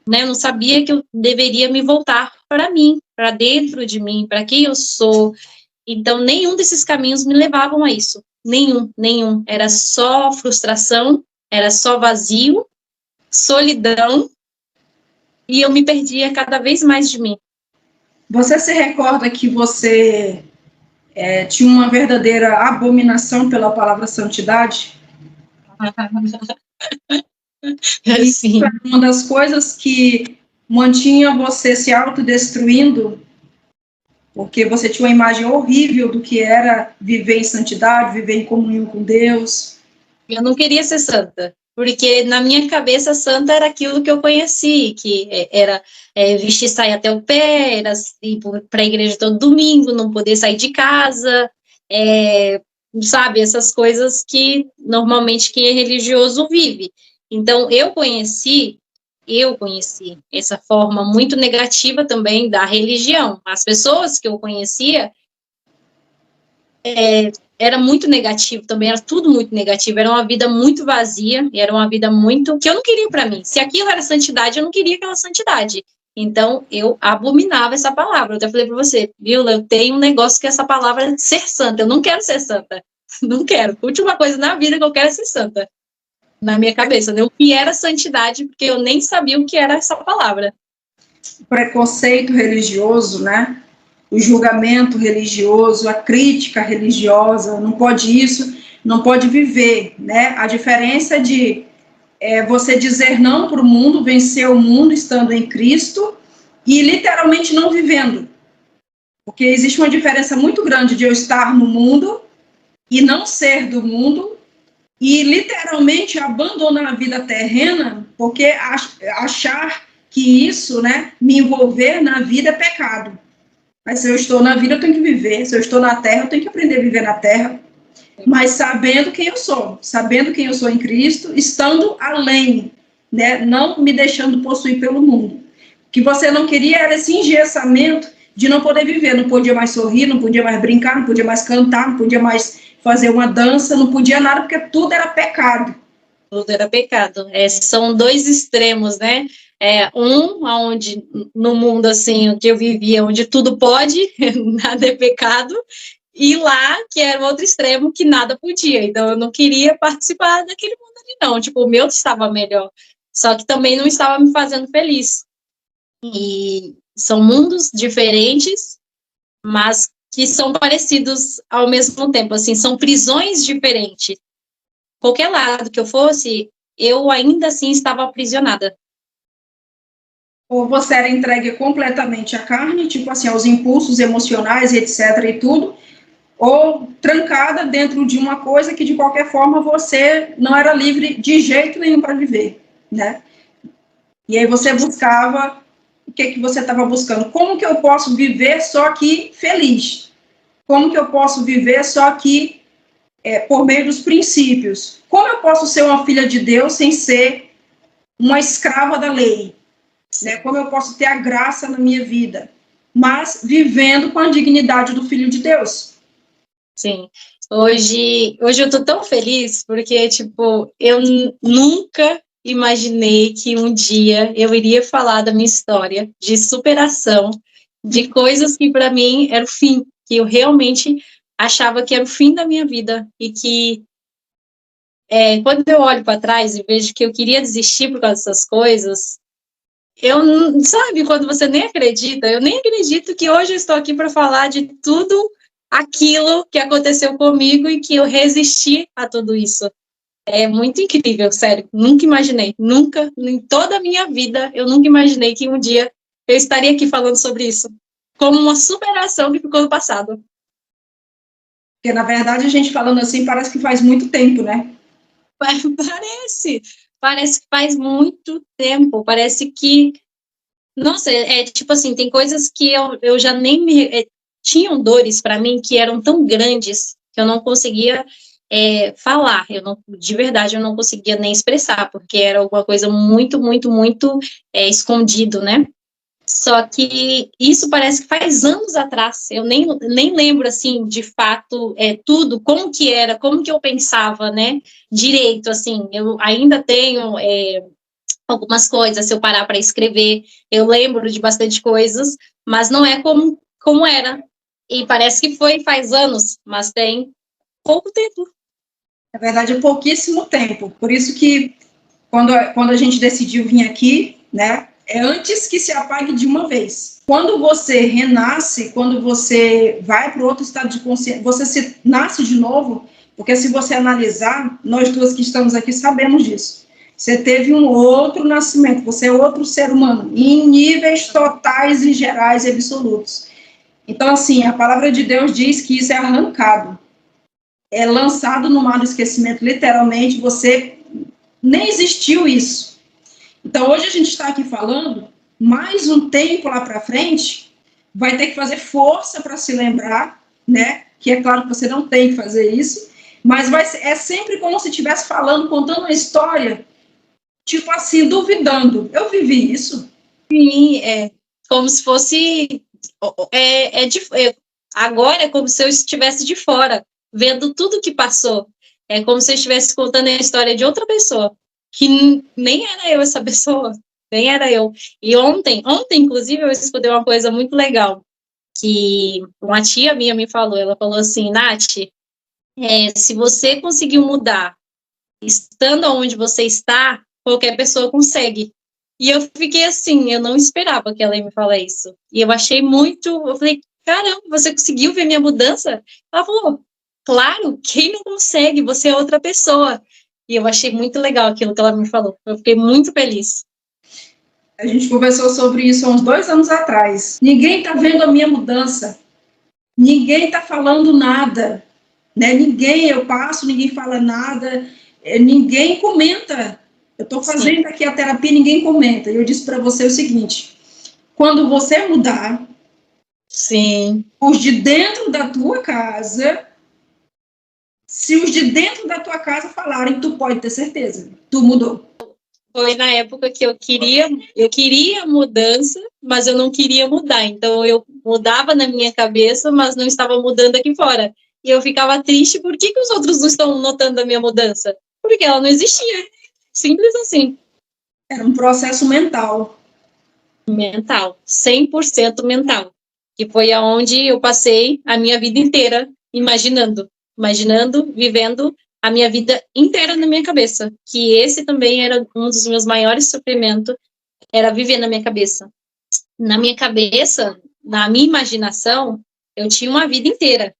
eu não sabia que eu deveria me voltar para mim, para dentro de mim, para quem eu sou. Então, nenhum desses caminhos me levavam a isso. Nenhum. Era só frustração, era só vazio, solidão, e eu me perdia cada vez mais de mim. Você se recorda que você tinha uma verdadeira abominação pela palavra santidade? Sim. Isso é uma das coisas que mantinha você se autodestruindo, porque você tinha uma imagem horrível do que era viver em santidade, viver em comunhão com Deus. Eu não queria ser santa, porque na minha cabeça santa era aquilo que eu conheci, que era vestir saia até o pé, era ir para a igreja todo domingo, não poder sair de casa, sabe, essas coisas que normalmente quem é religioso vive. Então, eu conheci essa forma muito negativa também da religião. As pessoas que eu conhecia era muito negativo também, era tudo muito negativo, era uma vida muito vazia, era uma vida muito que eu não queria para mim. Se aquilo era santidade, eu não queria aquela santidade. Então, eu abominava essa palavra. Eu até falei para você, Vila, eu tenho um negócio que essa palavra é ser santa, eu não quero ser santa. Não quero. A última coisa na vida que eu quero é ser santa. na minha cabeça, né? O que era santidade, porque eu nem sabia o que era essa palavra. O preconceito religioso, né? O julgamento religioso, a crítica religiosa, não pode isso, não pode viver, né? A diferença de você dizer não para o mundo, vencer o mundo estando em Cristo e literalmente não vivendo. Porque existe uma diferença muito grande de eu estar no mundo e não ser do mundo e literalmente abandonar a vida terrena, porque achar que isso, né, me envolver na vida é pecado. Mas se eu estou na vida, eu tenho que viver. Se eu estou na terra, eu tenho que aprender a viver na terra. Mas sabendo quem eu sou em Cristo, estando além, né, não me deixando possuir pelo mundo. O que você não queria era esse engessamento de não poder viver, não podia mais sorrir, não podia mais brincar, não podia mais cantar, não podia mais fazer uma dança, não podia nada, porque tudo era pecado. Tudo era pecado. São dois extremos, né? Onde no mundo assim que eu vivia, onde tudo pode, nada é pecado, e lá que era o outro extremo que nada podia. Então eu não queria participar daquele mundo ali, não. Tipo, o meu estava melhor, só que também não estava me fazendo feliz. E são mundos diferentes, mas que são parecidos ao mesmo tempo. Assim, são prisões diferentes. Qualquer lado que eu fosse, eu ainda assim estava aprisionada. Ou você era entregue completamente à carne, tipo assim, aos impulsos emocionais, etc. e tudo, ou trancada dentro de uma coisa que, de qualquer forma, você não era livre de jeito nenhum para viver, né? E aí você buscava, o que você estava buscando? Como que eu posso viver só que feliz? Como que eu posso viver só que por meio dos princípios? Como eu posso ser uma filha de Deus sem ser uma escrava da lei? Né? Como eu posso ter a graça na minha vida? Mas vivendo com a dignidade do Filho de Deus. Sim. Hoje eu tô tão feliz porque, tipo, eu nunca imaginei que um dia eu iria falar da minha história de superação, de coisas que para mim era o fim, que eu realmente achava que era o fim da minha vida e que quando eu olho para trás e vejo que eu queria desistir por causa dessas coisas, sabe, quando você nem acredita, eu nem acredito que hoje eu estou aqui para falar de tudo aquilo que aconteceu comigo e que eu resisti a tudo isso. É muito incrível, sério. Nunca imaginei, nunca, em toda a minha vida, eu nunca imaginei que um dia eu estaria aqui falando sobre isso, como uma superação que ficou no passado. Porque, na verdade, a gente falando assim parece que faz muito tempo, né? Parece que faz muito tempo, parece que, nossa, tipo assim, tem coisas que eu já nem me... tinham dores para mim que eram tão grandes que eu não conseguia falar, de verdade eu não conseguia nem expressar, porque era alguma coisa muito, muito, muito escondido, né? Só que isso parece que faz anos atrás, eu nem lembro, assim, de fato, tudo, como que era, como que eu pensava, né, direito, assim, eu ainda tenho algumas coisas, se eu parar para escrever, eu lembro de bastante coisas, mas não é como era, e parece que foi faz anos, mas tem pouco tempo. Na verdade, é pouquíssimo tempo, por isso que quando a gente decidiu vir aqui, né, é antes que se apague de uma vez. Quando você renasce, quando você vai para outro estado de consciência, você nasce de novo, porque se você analisar, nós duas que estamos aqui sabemos disso. Você teve um outro nascimento, você é outro ser humano, em níveis totais e gerais e absolutos. Então, assim, a palavra de Deus diz que isso é arrancado, é lançado no mar do esquecimento, literalmente, você nem existiu isso. Então, hoje a gente está aqui falando, mais um tempo lá para frente, vai ter que fazer força para se lembrar, né? Que é claro que você não tem que fazer isso, mas é sempre como se estivesse falando, contando uma história, tipo assim, duvidando. Eu vivi isso? Sim, como se fosse... agora é como se eu estivesse de fora, vendo tudo que passou. É como se eu estivesse contando a história de outra pessoa, que nem era eu essa pessoa, nem era eu. E ontem, inclusive, eu escutei uma coisa muito legal, que uma tia minha me falou, ela falou assim, Nath, se você conseguiu mudar estando onde você está, qualquer pessoa consegue. E eu fiquei assim, eu não esperava que ela ia me falar isso. E eu achei muito, eu falei, caramba, você conseguiu ver minha mudança? Ela falou, claro, quem não consegue? Você é outra pessoa. E eu achei muito legal aquilo que ela me falou. Eu fiquei muito feliz. A gente conversou sobre isso há uns 2 anos atrás. Ninguém está vendo a minha mudança. Ninguém está falando nada. Né? Ninguém, eu passo, ninguém fala nada. Ninguém comenta. Eu estou fazendo aqui a terapia, ninguém comenta. E eu disse para você o seguinte, quando você mudar, sim, os de dentro da tua casa, se os de dentro da tua casa falarem, tu pode ter certeza, tu mudou. foi na época que eu queria mudança, mas eu não queria mudar. Então eu mudava na minha cabeça, mas não estava mudando aqui fora. E eu ficava triste, por que os outros não estão notando a minha mudança? Porque ela não existia. Simples assim. Era um processo mental. Mental, 100% mental. Que foi aonde eu passei a minha vida inteira imaginando, vivendo a minha vida inteira na minha cabeça. Que esse também era um dos meus maiores sofrimentos, era viver na minha cabeça. Na minha cabeça, na minha imaginação, eu tinha uma vida inteira.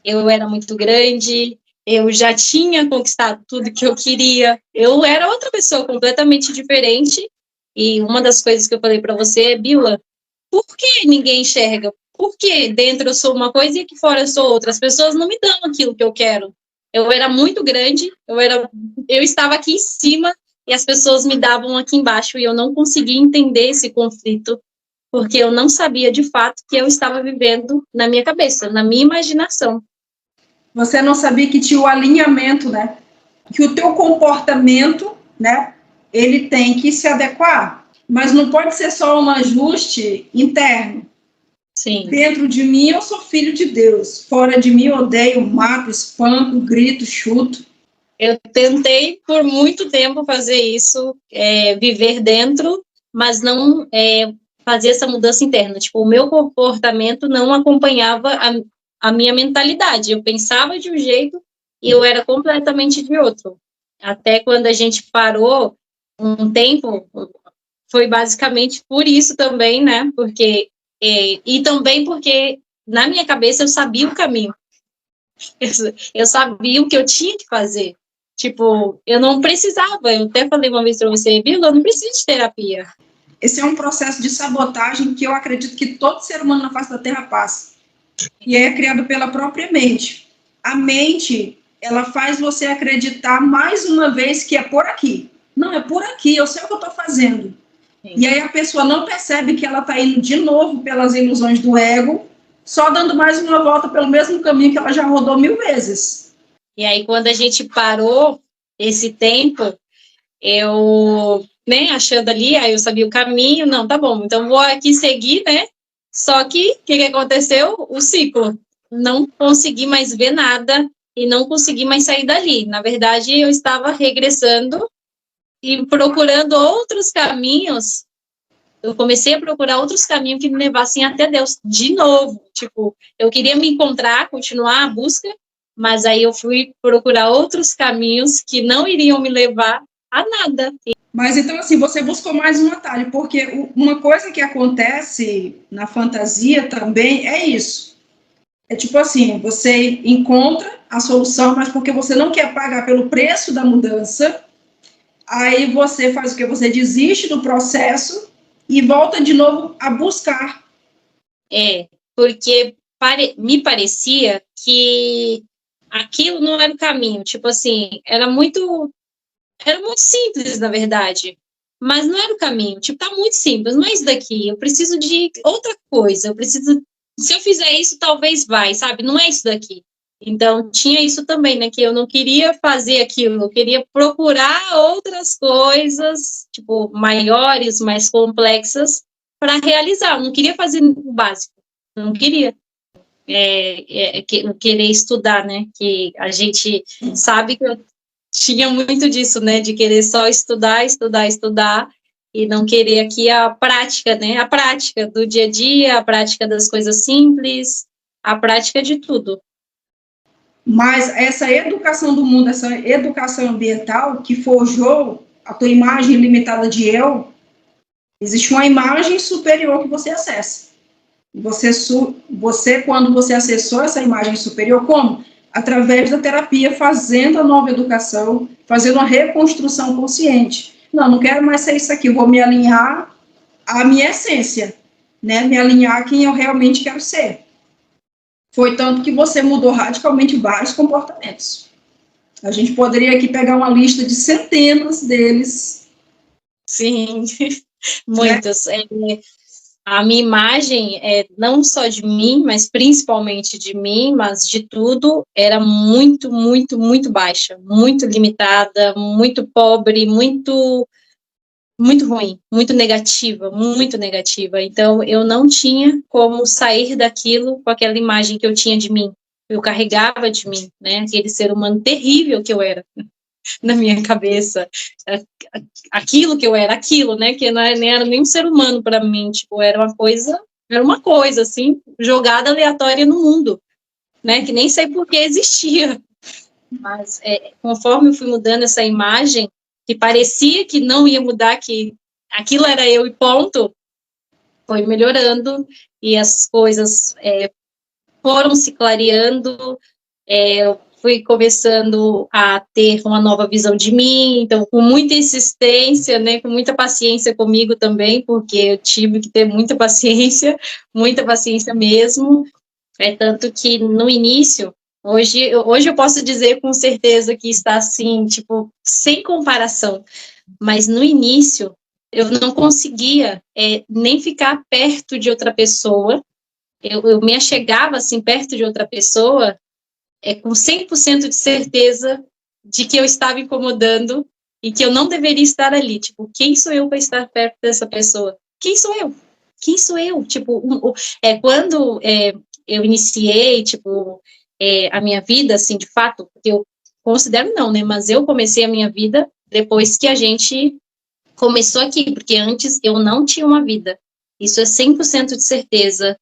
Eu era muito grande, eu já tinha conquistado tudo que eu queria, eu era outra pessoa completamente diferente. E uma das coisas que eu falei para você é, Bila, por que ninguém enxerga? Por que dentro eu sou uma coisa e aqui fora eu sou outra? As pessoas não me dão aquilo que eu quero. Eu era muito grande, eu estava aqui em cima e as pessoas me davam aqui embaixo e eu não conseguia entender esse conflito, porque eu não sabia de fato que eu estava vivendo na minha cabeça, na minha imaginação. Você não sabia que tinha o alinhamento, né? Que o teu comportamento, né? Ele tem que se adequar. Mas não pode ser só um ajuste interno. Sim. Dentro de mim eu sou filho de Deus. Fora de mim eu odeio, mato, espanco, grito, chuto. Eu tentei por muito tempo fazer isso, viver dentro, mas não fazer essa mudança interna. Tipo, o meu comportamento não acompanhava a minha mentalidade. Eu pensava de um jeito e eu era completamente de outro. Até quando a gente parou um tempo, foi basicamente por isso também, né? Porque e também porque na minha cabeça eu sabia o caminho. Eu sabia o que eu tinha que fazer. Tipo, eu não precisava. Eu até falei uma vez para você, Bila, eu não preciso de terapia. Esse é um processo de sabotagem que eu acredito que todo ser humano na face da Terra passa. E é criado pela própria mente. A mente, ela faz você acreditar mais uma vez que é por aqui. Não, é por aqui, eu sei o que eu estou fazendo. Sim. E aí a pessoa não percebe que ela está indo de novo pelas ilusões do ego, só dando mais uma volta pelo mesmo caminho que ela já rodou 1000 vezes. E aí, quando a gente parou esse tempo, eu, né, achando ali, aí eu sabia o caminho, não, tá bom, então vou aqui seguir, né? Só que, o que aconteceu? O ciclo. Não consegui mais ver nada e não consegui mais sair dali. Na verdade, eu estava regressando e procurando outros caminhos. Eu comecei a procurar outros caminhos que me levassem até Deus de novo. Tipo, eu queria me encontrar, continuar a busca, mas aí eu fui procurar outros caminhos que não iriam me levar a nada. Mas então, assim, você buscou mais um atalho, porque uma coisa que acontece na fantasia também é isso. É tipo assim, você encontra a solução, mas porque você não quer pagar pelo preço da mudança, aí você faz o que? Você desiste do processo e volta de novo a buscar. Porque me parecia que aquilo não era o caminho. Tipo assim, era muito simples, na verdade. Mas não era o caminho. Tipo, tá muito simples, não é isso daqui. Eu preciso de outra coisa. Eu preciso. Se eu fizer isso, talvez vai, sabe? Não é isso daqui. Então, tinha isso também, né? Que eu não queria fazer aquilo. Eu queria procurar outras coisas, tipo, maiores, mais complexas, para realizar. Eu não queria fazer o básico. Eu não queria. Querer estudar, né? Que a gente sabe que eu tinha muito disso, né, de querer só estudar e não querer aqui a prática, né, a prática do dia a dia, a prática das coisas simples, a prática de tudo. Mas essa educação do mundo, essa educação ambiental que forjou a tua imagem limitada de eu, existe uma imagem superior que você acessa. Você, quando você acessou essa imagem superior, como? Através da terapia, fazendo a nova educação, fazendo uma reconstrução consciente. Não quero mais ser isso aqui, vou me alinhar à minha essência, né? Me alinhar a quem eu realmente quero ser. Foi tanto que você mudou radicalmente vários comportamentos. A gente poderia aqui pegar uma lista de centenas deles. Sim, muitos. Né? A minha imagem, não só de mim, mas principalmente de mim, mas de tudo, era muito, muito, muito baixa, muito limitada, muito pobre, muito ruim, muito negativa, muito negativa. Então, eu não tinha como sair daquilo com aquela imagem que eu tinha de mim. Eu carregava de mim, né? Aquele ser humano terrível que eu era na minha cabeça. Aquilo que eu era, aquilo, né? Que não era nem um ser humano para mim. Tipo, era uma coisa, assim, jogada aleatória no mundo, né? Que nem sei por que existia. Mas, conforme eu fui mudando essa imagem, que parecia que não ia mudar, que aquilo era eu e ponto, foi melhorando e as coisas foram se clareando, eu fui começando a ter uma nova visão de mim, então com muita insistência, né, com muita paciência comigo também, porque eu tive que ter muita paciência mesmo, tanto que no início, hoje eu posso dizer com certeza que está assim, tipo, sem comparação, mas no início eu não conseguia nem ficar perto de outra pessoa, eu me achegava assim perto de outra pessoa com 100% de certeza de que eu estava incomodando e que eu não deveria estar ali, tipo, quem sou eu para estar perto dessa pessoa? Quem sou eu? Quem sou eu? Tipo, quando eu iniciei, tipo, a minha vida, assim, de fato, porque eu considero não, né, mas eu comecei a minha vida depois que a gente começou aqui, porque antes eu não tinha uma vida, isso é 100% de certeza.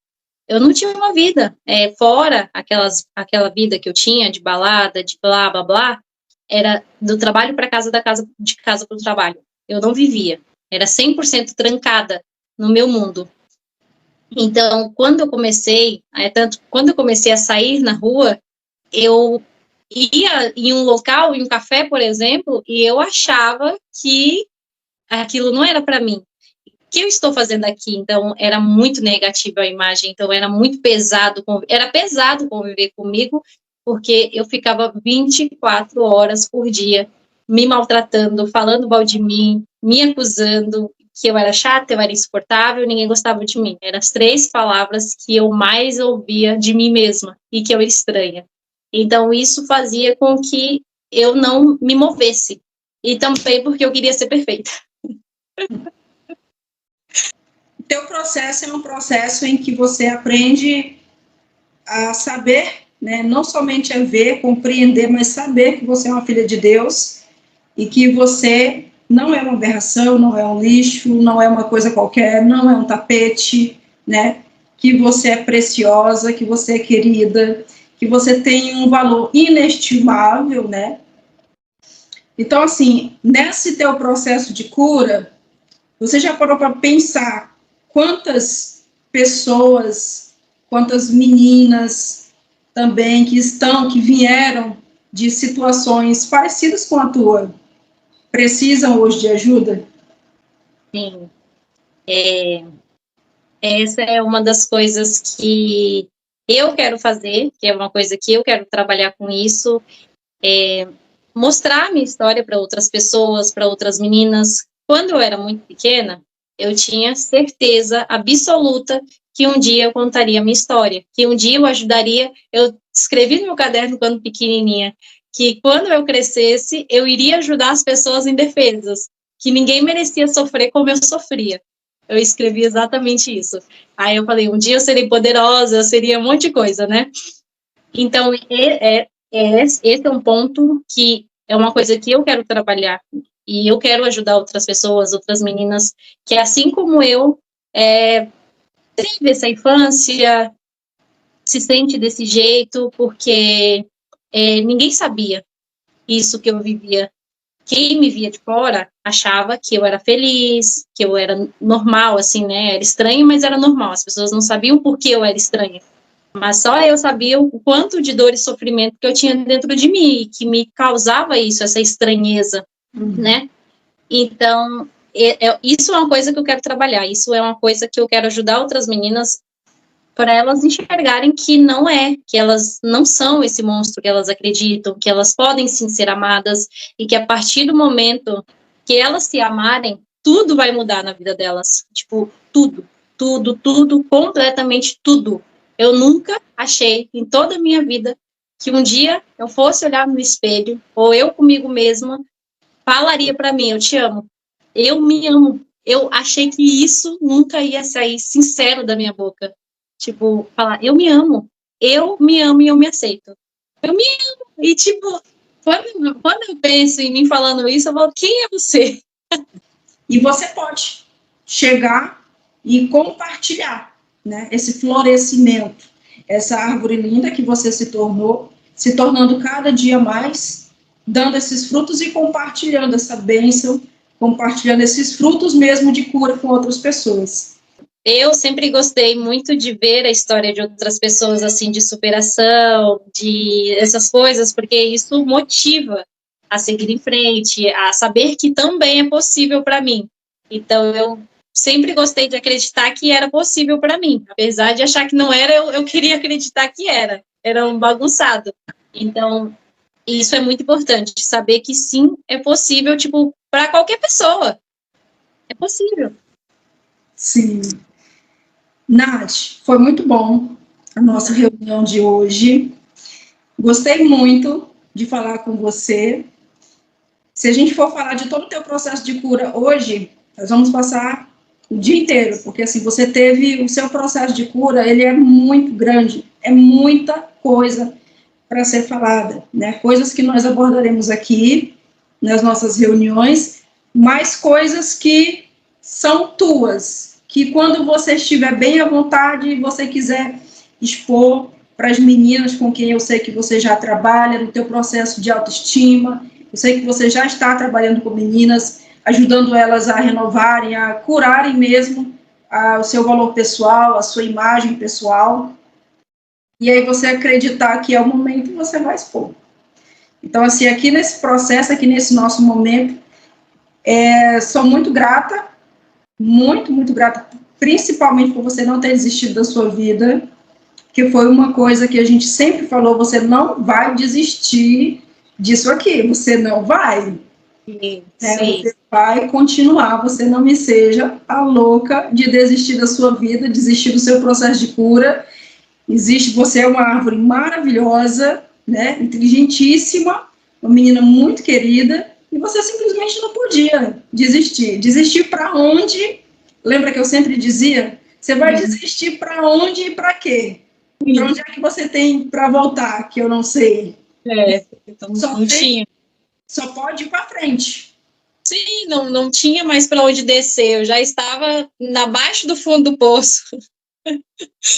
Eu não tinha uma vida, fora aquela vida que eu tinha de balada, de blá, blá, blá, era do trabalho para casa, de casa para o trabalho. Eu não vivia, era 100% trancada no meu mundo. Então, quando eu comecei a sair na rua, eu ia em um local, em um café, por exemplo, e eu achava que aquilo não era para mim. O que eu estou fazendo aqui? Então, era muito negativa a imagem, então era muito pesado, era pesado conviver comigo, porque eu ficava 24 horas por dia me maltratando, falando mal de mim, me acusando, que eu era chata, eu era insuportável, ninguém gostava de mim. Eram as 3 palavras que eu mais ouvia de mim mesma, e que eu era estranha. Então, isso fazia com que eu não me movesse, e também porque eu queria ser perfeita. Teu processo é um processo em que você aprende a saber, né, não somente a ver, compreender, mas saber que você é uma filha de Deus e que você não é uma aberração, não é um lixo, não é uma coisa qualquer, não é um tapete, né, que você é preciosa, que você é querida, que você tem um valor inestimável, né. Então, assim, nesse teu processo de cura, você já parou para pensar quantas pessoas, quantas meninas também que vieram de situações parecidas com a tua, precisam hoje de ajuda? Sim. Essa é uma das coisas que eu quero fazer, que é uma coisa que eu quero trabalhar com isso, mostrar a minha história para outras pessoas, para outras meninas. Quando eu era muito pequena, eu tinha certeza absoluta que um dia eu contaria a minha história, que um dia eu ajudaria, eu escrevi no meu caderno quando pequenininha, que quando eu crescesse, eu iria ajudar as pessoas indefesas, que ninguém merecia sofrer como eu sofria. Eu escrevi exatamente isso. Aí eu falei, um dia eu serei poderosa, eu seria um monte de coisa, né? Então, esse é um ponto que é uma coisa que eu quero trabalhar, e eu quero ajudar outras pessoas, outras meninas, que assim como eu, teve essa infância, se sente desse jeito, porque ninguém sabia isso que eu vivia. Quem me via de fora achava que eu era feliz, que eu era normal, assim, né? Era estranho, mas era normal. As pessoas não sabiam por que eu era estranha. Mas só eu sabia o quanto de dor e sofrimento que eu tinha dentro de mim, que me causava isso, essa estranheza, né? Então, isso é uma coisa que eu quero trabalhar, isso é uma coisa que eu quero ajudar outras meninas para elas enxergarem que não que elas não são esse monstro que elas acreditam, que elas podem sim ser amadas e que a partir do momento que elas se amarem, tudo vai mudar na vida delas. Tipo, tudo, completamente tudo. Eu nunca achei em toda a minha vida que um dia eu fosse olhar no espelho, ou eu comigo mesma, falaria para mim, eu te amo, eu me amo. Eu achei que isso nunca ia sair sincero da minha boca. Tipo, falar, eu me amo e eu me aceito. Eu me amo. E, tipo, quando eu penso em mim falando isso, eu falo, quem é você? E você pode chegar e compartilhar, né, esse florescimento, essa árvore linda que você se tornou, se tornando cada dia mais, dando esses frutos e compartilhando essa bênção, compartilhando esses frutos mesmo de cura com outras pessoas. Eu sempre gostei muito de ver a história de outras pessoas, assim, de superação, de essas coisas, porque isso motiva a seguir em frente, a saber que também é possível para mim. Então, eu sempre gostei de acreditar que era possível para mim. Apesar de achar que não era, eu queria acreditar que era. Era um bagunçado. Então, isso é muito importante, saber que sim, é possível, tipo, para qualquer pessoa. É possível. Sim. Nath, foi muito bom a nossa reunião de hoje. Gostei muito de falar com você. Se a gente for falar de todo o teu processo de cura hoje, nós vamos passar o dia inteiro, porque assim, você teve o seu processo de cura, ele é muito grande, é muita coisa para ser falada, né? Coisas que nós abordaremos aqui nas nossas reuniões, mais coisas que são tuas, que quando você estiver bem à vontade e você quiser expor para as meninas com quem eu sei que você já trabalha, no teu processo de autoestima, eu sei que você já está trabalhando com meninas, ajudando elas a renovarem, a curarem mesmo o seu valor pessoal, a sua imagem pessoal, e aí você acreditar que é o momento, você vai expor. Então, assim, aqui nesse processo, aqui nesse nosso momento, sou muito grata, muito grata, principalmente por você não ter desistido da sua vida, que foi uma coisa que a gente sempre falou, você não vai desistir disso aqui, você não vai. Sim. Você vai continuar, você não me seja a louca de desistir da sua vida, desistir do seu processo de cura. Você é uma árvore maravilhosa, né, inteligentíssima, uma menina muito querida, e você simplesmente não podia desistir. Desistir para onde? Lembra que eu sempre dizia? Você vai desistir para onde e para quê? Para onde é que você tem para voltar, que eu não sei. Então não tinha. Só pode ir para frente. Sim, não tinha mais para onde descer, eu já estava abaixo do fundo do poço.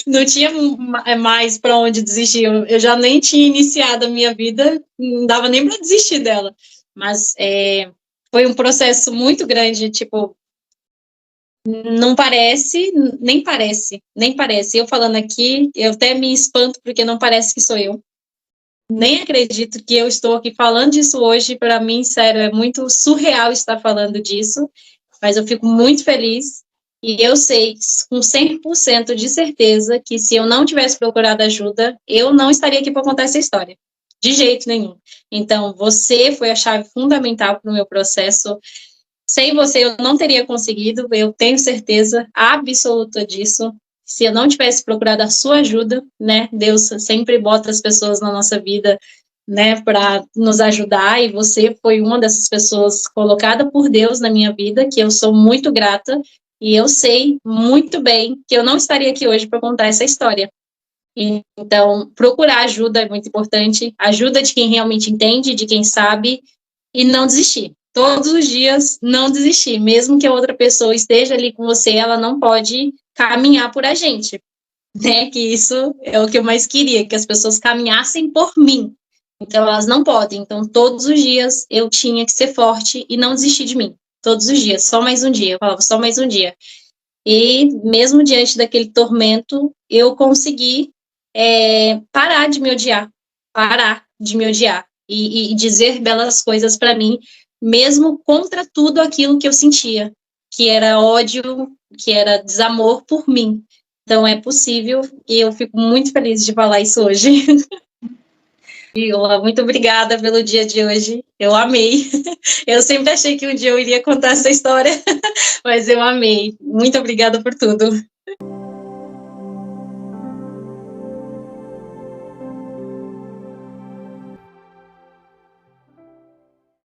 Não tinha mais para onde desistir, eu já nem tinha iniciado a minha vida, não dava nem para desistir dela. Mas foi um processo muito grande, tipo, não parece, nem parece. Eu falando aqui, eu até me espanto porque não parece que sou eu. Nem acredito que eu estou aqui falando disso hoje, para mim, sério, é muito surreal estar falando disso, mas eu fico muito feliz e eu sei com 100% de certeza que se eu não tivesse procurado ajuda, eu não estaria aqui para contar essa história, de jeito nenhum. Então, você foi a chave fundamental para o meu processo. Sem você, eu não teria conseguido, eu tenho certeza absoluta disso. Se eu não tivesse procurado a sua ajuda, né, Deus sempre bota as pessoas na nossa vida, né, para nos ajudar, e você foi uma dessas pessoas colocada por Deus na minha vida, que eu sou muito grata, e eu sei muito bem que eu não estaria aqui hoje para contar essa história. Então, procurar ajuda é muito importante, ajuda de quem realmente entende, de quem sabe, e não desistir. Todos os dias, não desistir. Mesmo que a outra pessoa esteja ali com você, ela não pode caminhar por a gente, né? Que isso é o que eu mais queria, que as pessoas caminhassem por mim. Então, elas não podem. Então, todos os dias eu tinha que ser forte e não desistir de mim. Todos os dias, só mais um dia. Eu falava, só mais um dia. E mesmo diante daquele tormento, eu consegui parar de me odiar. Parar de me odiar. E dizer belas coisas para mim, mesmo contra tudo aquilo que eu sentia. Que era ódio, que era desamor por mim. Então, é possível. E eu fico muito feliz de falar isso hoje. Viola, muito obrigada pelo dia de hoje. Eu amei. Eu sempre achei que um dia eu iria contar essa história, mas eu amei. Muito obrigada por tudo.